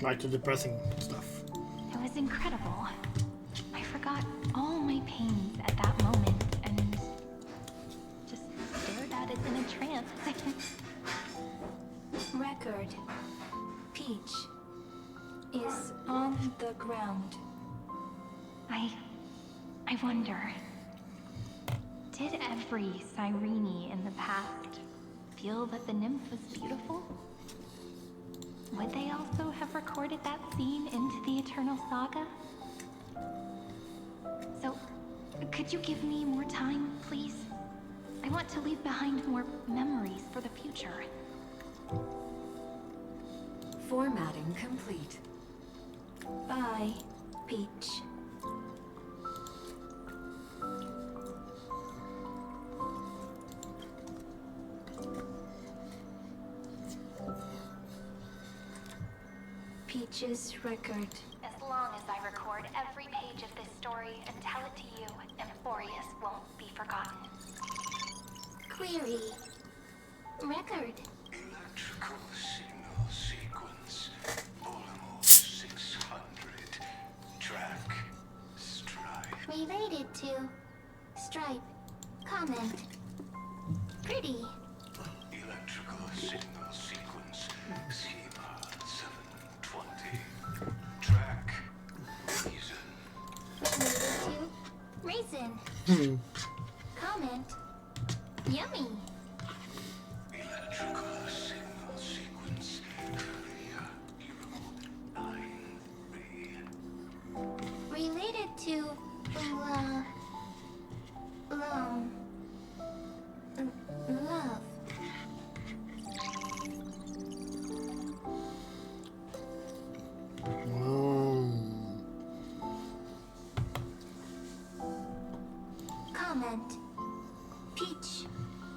Back to depressing stuff. It was incredible. I forgot all my pains at that moment and just stared at it in a trance. Record. Peach is on the ground. I wonder, did every Cyrene in the past feel that the nymph was beautiful? Would they also have recorded that scene into the Eternal Saga? So, could you give me more time, please? I want to leave behind more memories for the future. Formatting complete. Bye, Peach. Peach's record. As long as I record every page of this story and tell it to you, Amphorues won't be forgotten. Query. Record. Electrical signal sequence. Bolimo 600. Track. Stripe. Related to Stripe. Comment. Pretty. Electrical signal sequence. Schema 720. Track. Reason. Related to Raisin. Comment. Yummy. Electrical signal sequence. Korea. Euro. 9. Related to love. Comment. Peach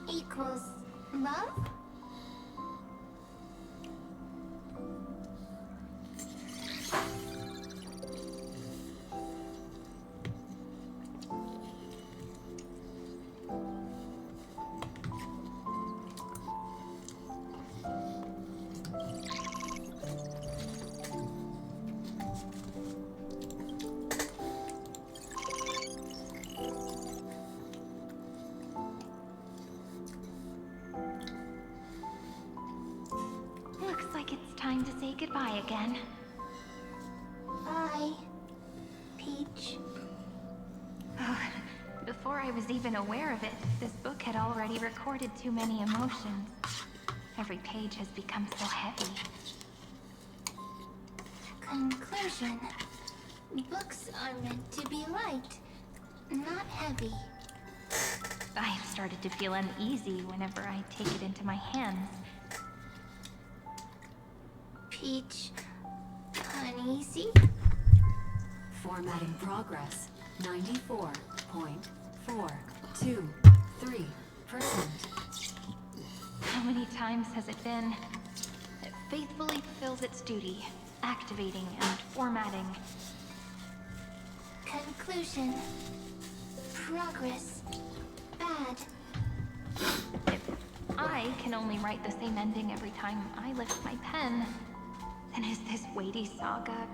equals love? Looks like it's time to say goodbye again. Bye, Peach. Oh, before I was even aware of it, this book had already recorded too many emotions. Every page has become so heavy. Conclusion. Books are meant to be light, not heavy. I have started to feel uneasy whenever I take it into my hands. Peach, uneasy? Formatting progress 94.423%. How many times has it been? It faithfully fulfills its duty, activating and formatting. Conclusion. Progress. Bad. If I can only write the same ending every time I lift my pen, then is this weighty saga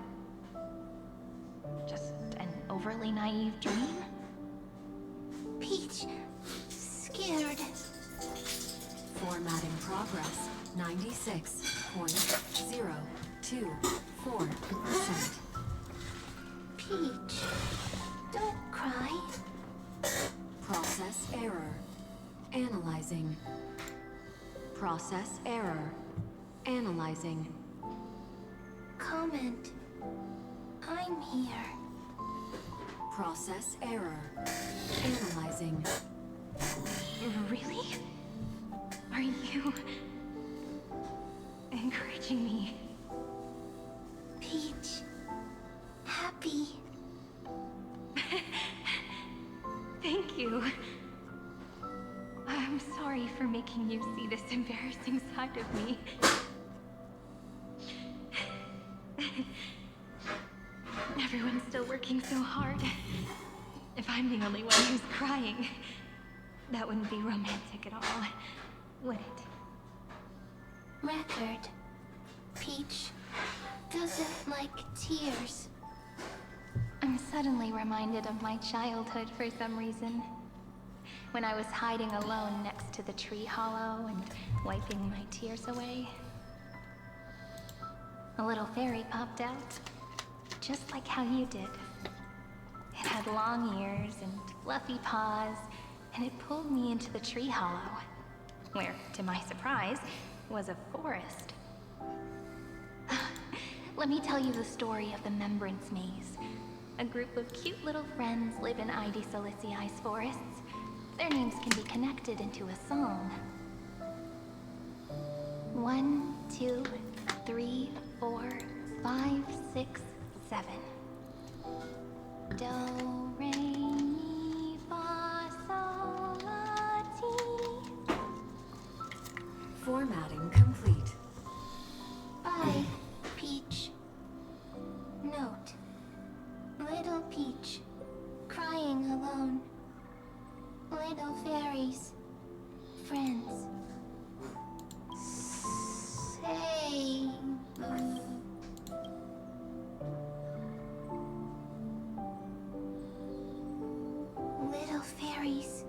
just an overly naive dream? Peach, scared. Formatting progress 96.024%. Peach, don't cry. Process error. Analyzing. Process error. Analyzing. Comment. I'm here. Process error. Analyzing. Really? Are you encouraging me? Peach. Happy. Thank you. I'm sorry for making you see this embarrassing side of me. Everyone's still working so hard. If I'm the only one who's crying, that wouldn't be romantic at all, would it? record. Peach doesn't like tears. I'm suddenly reminded of my childhood for some reason. When I was hiding alone next to the tree hollow and wiping my tears away. A little fairy popped out, just like how you did. It had long ears and fluffy paws, and it pulled me into the tree hollow, where, to my surprise, was a forest. Let me tell you the story of the Membrance Maze. A group of cute little friends live in Ide Solicei's forests. Their names can be connected into a song. 1, 2, 3, 4, 5, 6, 7. Do, re, mi, fa, sol, la, ti. Formatting complete. Bye, Peach. Note. Little Peach, crying alone. Little fairies, friends. Say... Little fairies,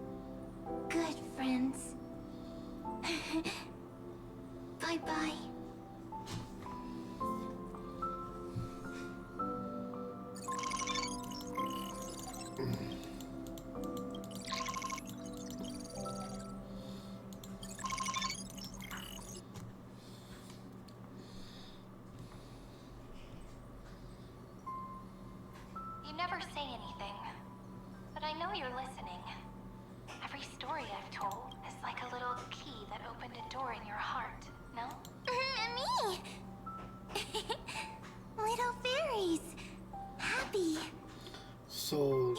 good friends. Bye-bye. You never say anything, but I know you're listening. Every story I've told is like a little key that opened a door in your heart, no? Me! Little fairies! Happy! So...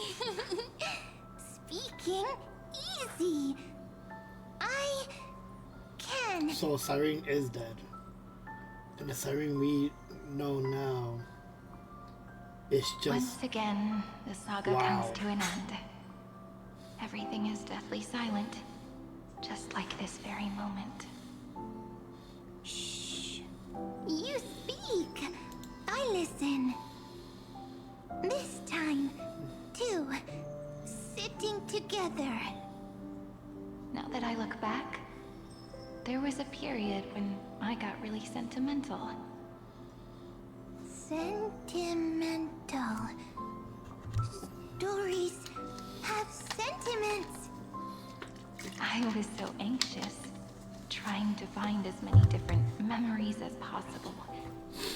Speaking easy! I can... So Cyrene is dead. And the Cyrene we know now is just... Once again, the saga comes to an end. Everything is deathly silent, just like this very moment. Shh. You speak. I listen. This time, too. Sitting together. Now that I look back, there was a period when I got really sentimental. Sentimental. Stories have sentiments. I was so anxious, trying to find as many different memories as possible,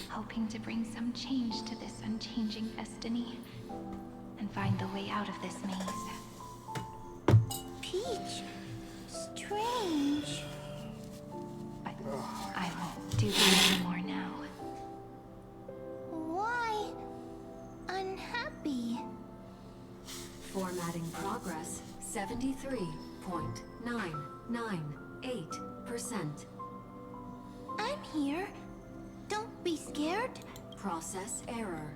hoping to bring some change to this unchanging destiny, and find the way out of this maze. Peach, strange. But I won't do that anymore now. Why unhappy? Formatting progress 73.998%. I'm here. Don't be scared. Process error.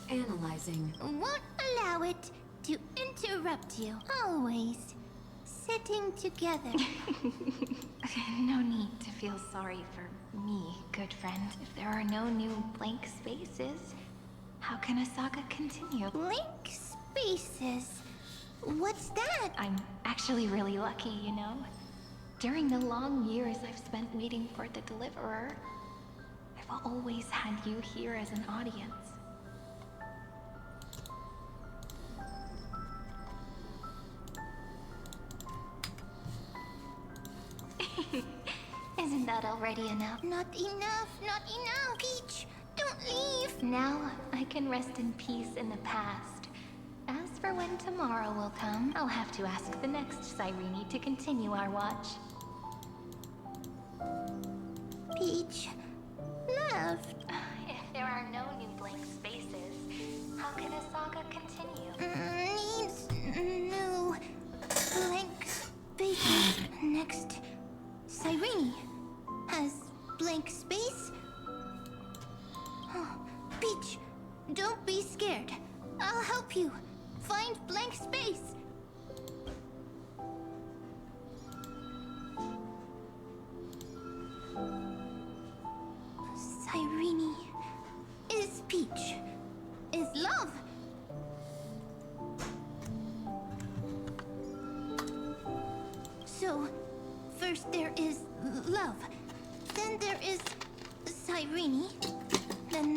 Analyzing. Won't allow it to interrupt you. Always. Sitting together. No need to feel sorry for me, good friend. If there are no new blank spaces, how can a saga continue? Blank spaces? What's that? I'm actually really lucky, you know? During the long years I've spent waiting for the Deliverer, I've always had you here as an audience. Isn't that already enough? Not enough, not enough! Peach, don't leave! Now I can rest in peace in the past. As for when tomorrow will come, I'll have to ask the next Cyrene to continue our watch. Peach left. If there are no new blank spaces, how can a saga continue? Needs new blank spaces. Next, Cyrene has blank space. Oh, Peach, don't be scared. I'll help you find blank space.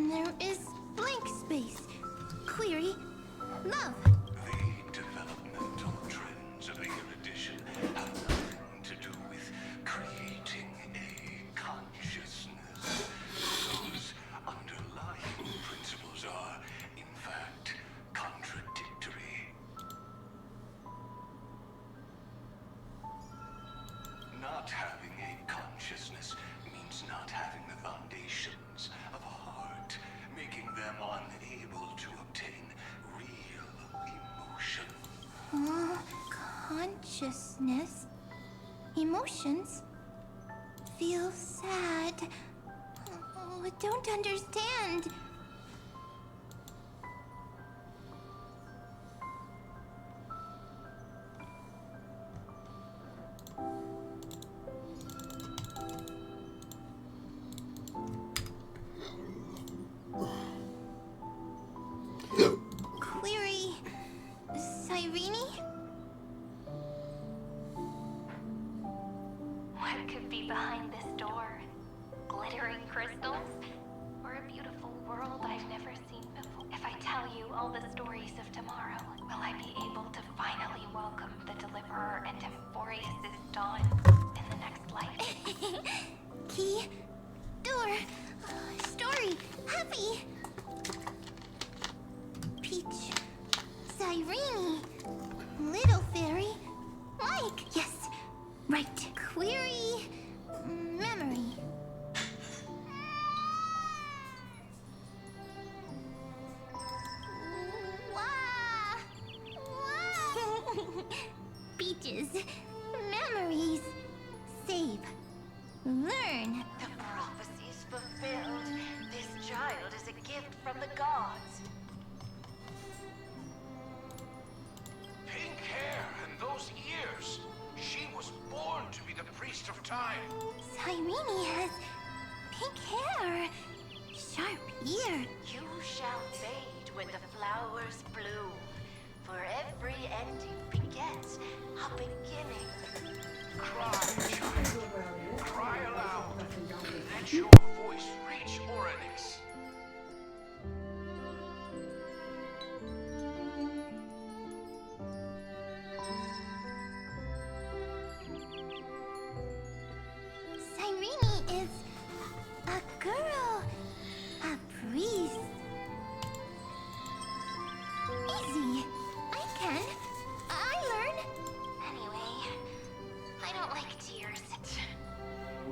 There is blank space. Query. Love. The developmental trends of the edition have nothing to do with creating a consciousness. Those underlying principles are, in fact, contradictory. Not having a consciousness means not having the foundations of a heart, making them unable to obtain real emotion. Consciousness. Emotions. Feel sad. Oh, don't understand. Query. Cyrene? What could be behind this door? Glittering crystals? Or a beautiful world I've never seen before? If I tell you all the stories of tomorrow, will I be able to finally welcome the Deliverer and Amphorues' dawn in the next life? Key. Door. Story. Happy. Peach. Cyrene. Little fairy. Mike. Yes. Right. Query. Memory. Wah. Wah. Peaches. Memories. Save. Learn. The prophecy's fulfilled. This child is a gift from the gods. Pink hair and those ears. She was born to be the priest of time. Cyrene has pink hair. Sharp ear. You shall fade when the flowers bloom. For every ending begets a beginning. Cry, child. Cry aloud. Let your voice reach Oryx. Cyrene is a girl. A priest. Easy. I can. I learn. Anyway, I don't like tears.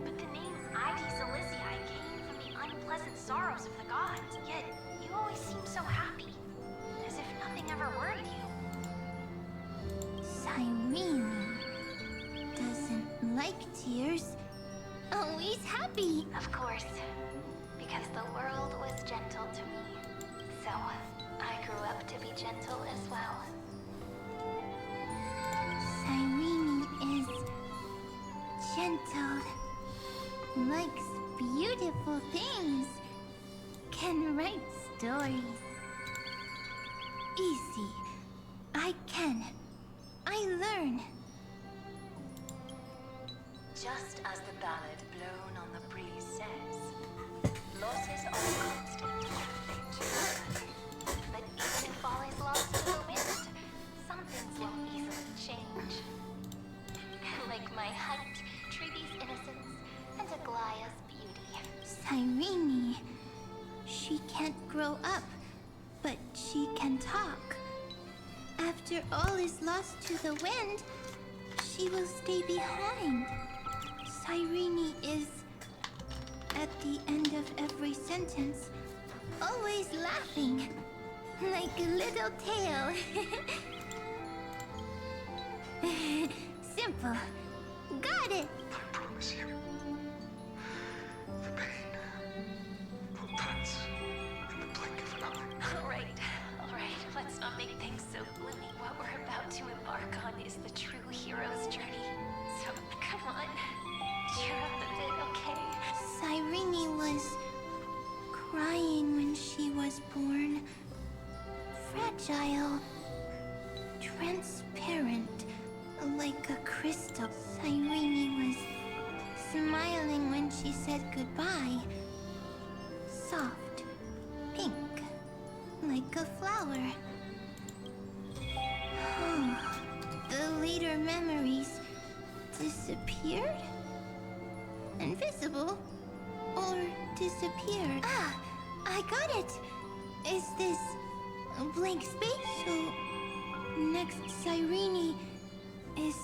But the name Ivy Celestii came from the unpleasant sorrows of the gods. Yet, you always seem so happy. As if nothing ever worried you. Cyrene doesn't like tears. Always happy. Of course. Because the world was gentle to me. So, I grew up to be gentle as well. Cyrene is gentle. Likes beautiful things. Can write stories. Easy. I can. I learn. Just as the ballad blown on the breeze says, losses are constant. But even if all is lost to the wind, some things won't easily change. Like my height, Trivy's innocence, and Aglaya's beauty. Cyrene. She can't grow up, but she can talk. After all is lost to the wind, she will stay behind. Cyrene is, at the end of every sentence, always laughing, like a little tail. Simple. Got it! I promise you, the pain will pass in the blink of an eye. All right. Let's not make things so gloomy. What we're about to embark on is the true hero's journey. So, come on. Cheer up a bit, okay? Cyrene was crying when she was born. Fragile. Transparent. Like a crystal. Cyrene was smiling when she said goodbye. Soft. like a flower. The later memories disappeared? Invisible? Or disappeared? Ah, I got it! Is this a blank space? So, next Cyrene is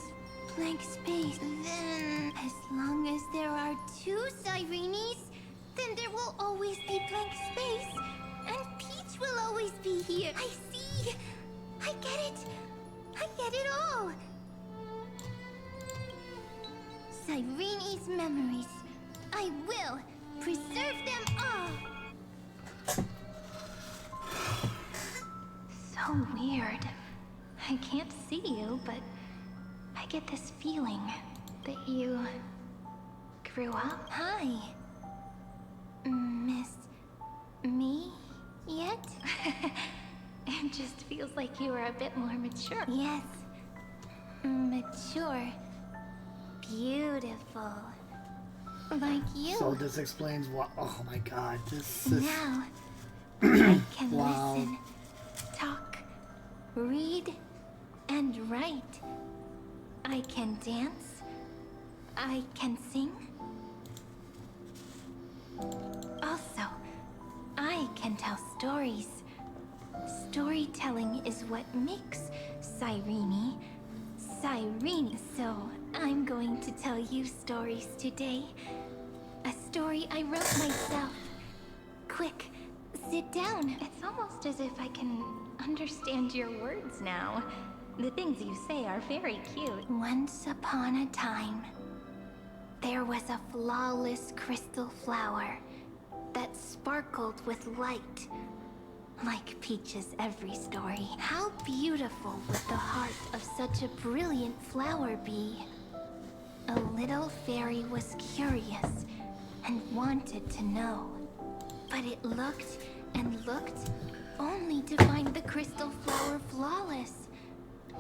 blank space. Then, as long as there are two Cyrenes, then there will always be blank space. And Peach will always be here. I see! I get it! I get it all! Cyrene's memories. I will preserve them all! So weird. I can't see you, but I get this feeling that you grew up. Hi. Miss me yet? It just feels like you were a bit more mature. Yes. Mature. Beautiful. Like you. So this explains what. Oh my god, this is. Now, I can wow. listen, talk, read, and write. I can dance. I can sing. Also, I can tell stories. Storytelling is what makes Cyrene. So, I'm going to tell you stories today. A story I wrote myself. Quick, sit down. It's almost as if I can understand your words now. The things you say are very cute. Once upon a time, there was a flawless crystal flower that sparkled with light. Like Peach's every story. How beautiful would the heart of such a brilliant flower be? A little fairy was curious and wanted to know. But it looked and looked, only to find the crystal flower flawless.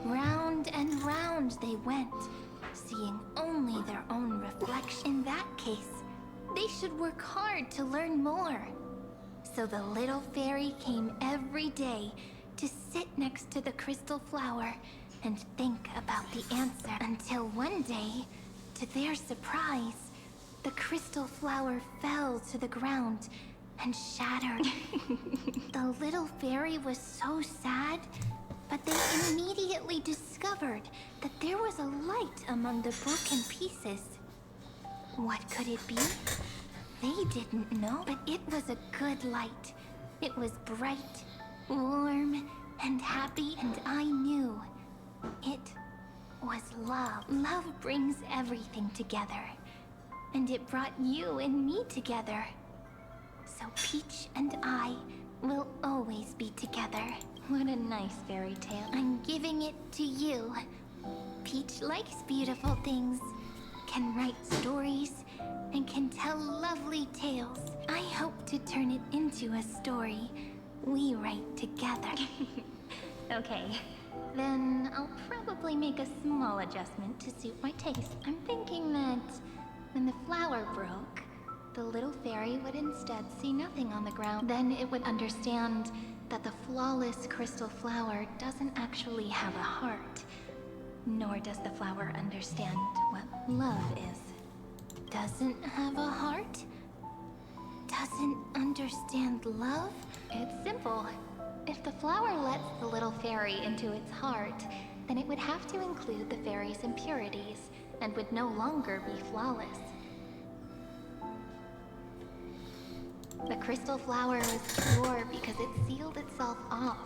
Round and round they went, seeing only their own reflection. In that case, they should work hard to learn more. So the little fairy came every day to sit next to the crystal flower and think about the answer. Until one day, to their surprise, the crystal flower fell to the ground and shattered. The little fairy was so sad, but they immediately discovered that there was a light among the broken pieces. What could it be? They didn't know, but it was a good light. It was bright, warm, and happy, and I knew it was love. Love brings everything together, and it brought you and me together. So Peach and I will always be together. What a nice fairy tale. I'm giving it to you. Peach likes beautiful things, can write stories, and can tell lovely tales. I hope to turn it into a story we write together. Okay, then I'll probably make a small adjustment to suit my taste. I'm thinking that when the flower broke, the little fairy would instead see nothing on the ground. Then it would understand that the flawless crystal flower doesn't actually have a heart. Nor does the flower understand what love is. Doesn't have a heart? Doesn't understand love? It's simple. If the flower lets the little fairy into its heart, then it would have to include the fairy's impurities, and would no longer be flawless. The crystal flower was pure because it sealed itself off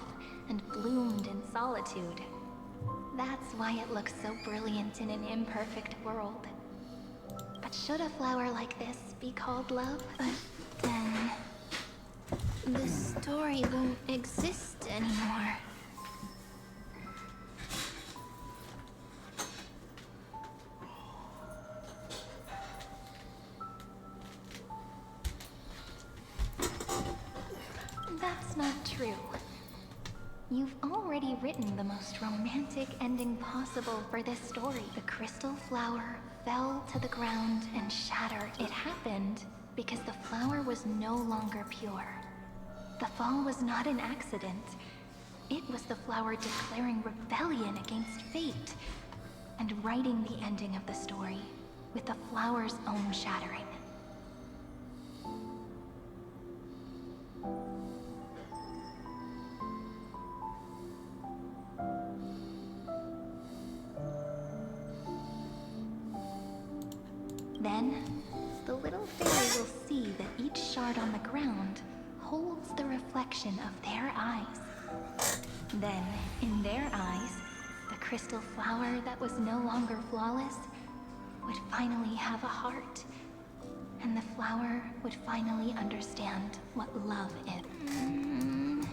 and bloomed in solitude. That's why it looks so brilliant in an imperfect world. But should a flower like this be called love? But then the story won't exist anymore. That's not true. You've already written the most romantic ending possible for this story. The crystal flower fell to the ground and shattered. It happened because the flower was no longer pure. The fall was not an accident. It was the flower declaring rebellion against fate, and writing the ending of the story with the flower's own shattering. Then, the little fairy will see that each shard on the ground holds the reflection of their eyes. Then, in their eyes, the crystal flower that was no longer flawless would finally have a heart. And the flower would finally understand what love is.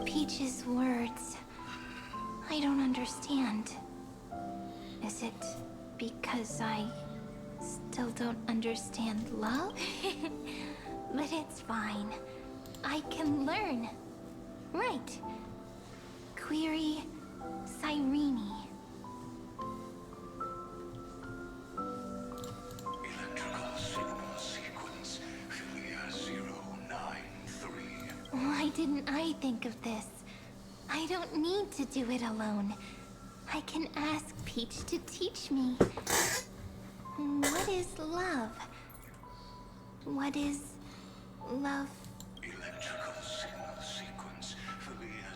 Peach's words. I don't understand. Is it because I still don't understand love? But it's fine. I can learn. Right. Query Cyrene. Electrical signal sequence Philia 093. Why didn't I think of this? I don't need to do it alone. I can ask Peach to teach me. What is love? What is love? Electrical signal sequence Philia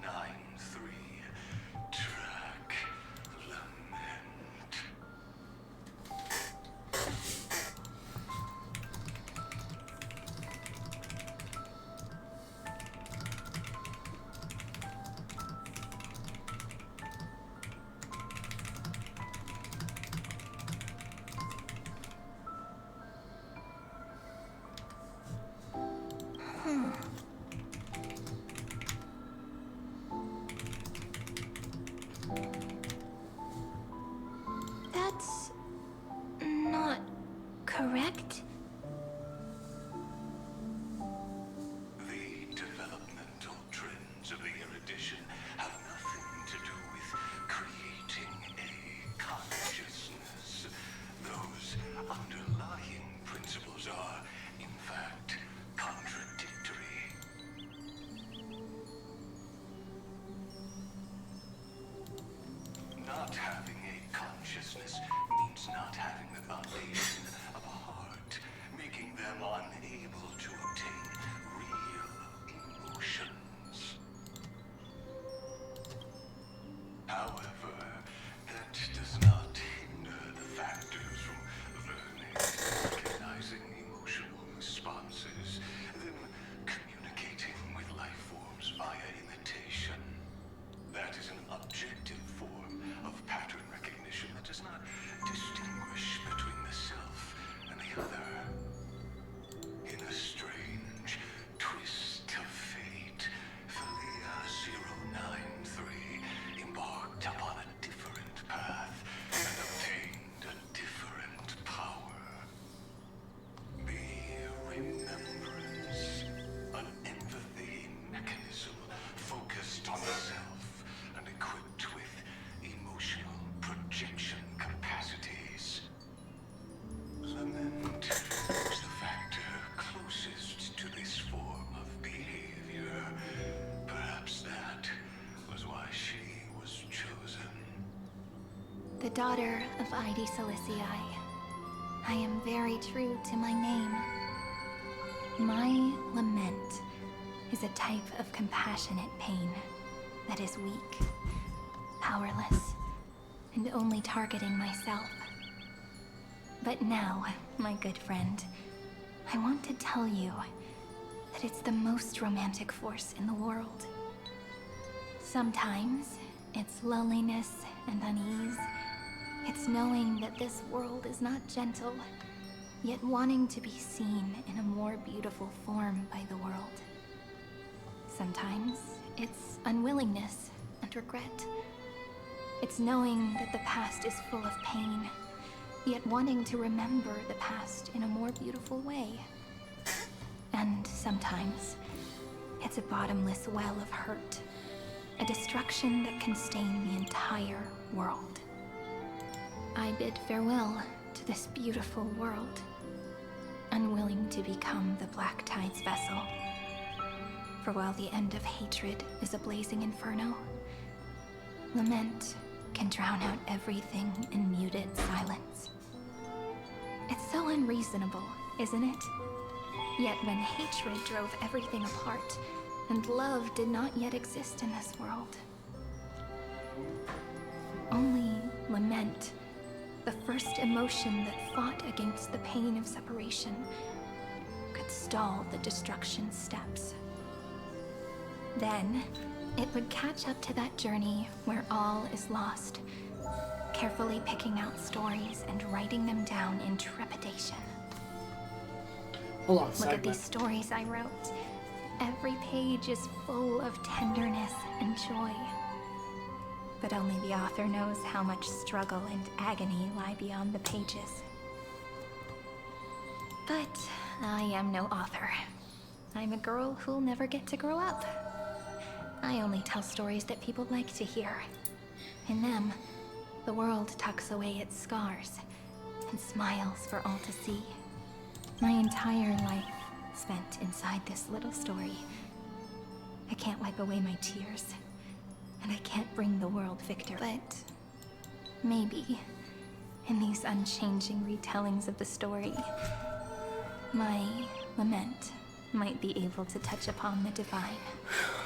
093. Track lament. That's not correct. The developmental trends of the erudition have nothing to do with creating a consciousness. Those underlying principles are, in fact, contradictory. Not having a consciousness means not having the foundation of a heart, making them unable to obtain real emotions. However, that does not hinder the factors from learning, recognizing emotional responses, then communicating with life forms via imitation. That is an objective form of pattern recognition that does not distinguish between the self and the other. In a strange twist of fate, Philia 093 embarked upon a different path and obtained a different power. The remembrance, an empathy mechanism focused on the self and equipped with emotional projection capacities. Lament was the factor closest to this form of behavior. Perhaps that was why she was chosen. The daughter of Ide Silicii. I am very true to my name. My lament is a type of compassionate pain that is weak, powerless, and only targeting myself. But now, my good friend, I want to tell you that it's the most romantic force in the world. Sometimes, it's loneliness and unease. It's knowing that this world is not gentle, yet wanting to be seen in a more beautiful form by the world. Sometimes, it's unwillingness and regret. It's knowing that the past is full of pain, yet wanting to remember the past in a more beautiful way. And sometimes, it's a bottomless well of hurt, a destruction that can stain the entire world. I bid farewell to this beautiful world. unwilling to become the Black Tide's vessel. For while the end of hatred is a blazing inferno, lament can drown out everything in muted silence. It's so unreasonable, isn't it? Yet when hatred drove everything apart, and love did not yet exist in this world, only lament, the first emotion that fought against the pain of separation, could stall the destruction steps. Then, it would catch up to that journey where all is lost, carefully picking out stories and writing them down in trepidation. Hold on, Look at these stories I wrote. Every page is full of tenderness and joy. But only the author knows how much struggle and agony lie beyond the pages. But I am no author. I'm a girl who'll never get to grow up. I only tell stories that people like to hear. In them, the world tucks away its scars and smiles for all to see. My entire life spent inside this little story. I can't wipe away my tears, and I can't bring the world victory. But maybe, in these unchanging retellings of the story, my lament might be able to touch upon the divine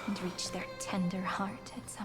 and reach their tender heart at some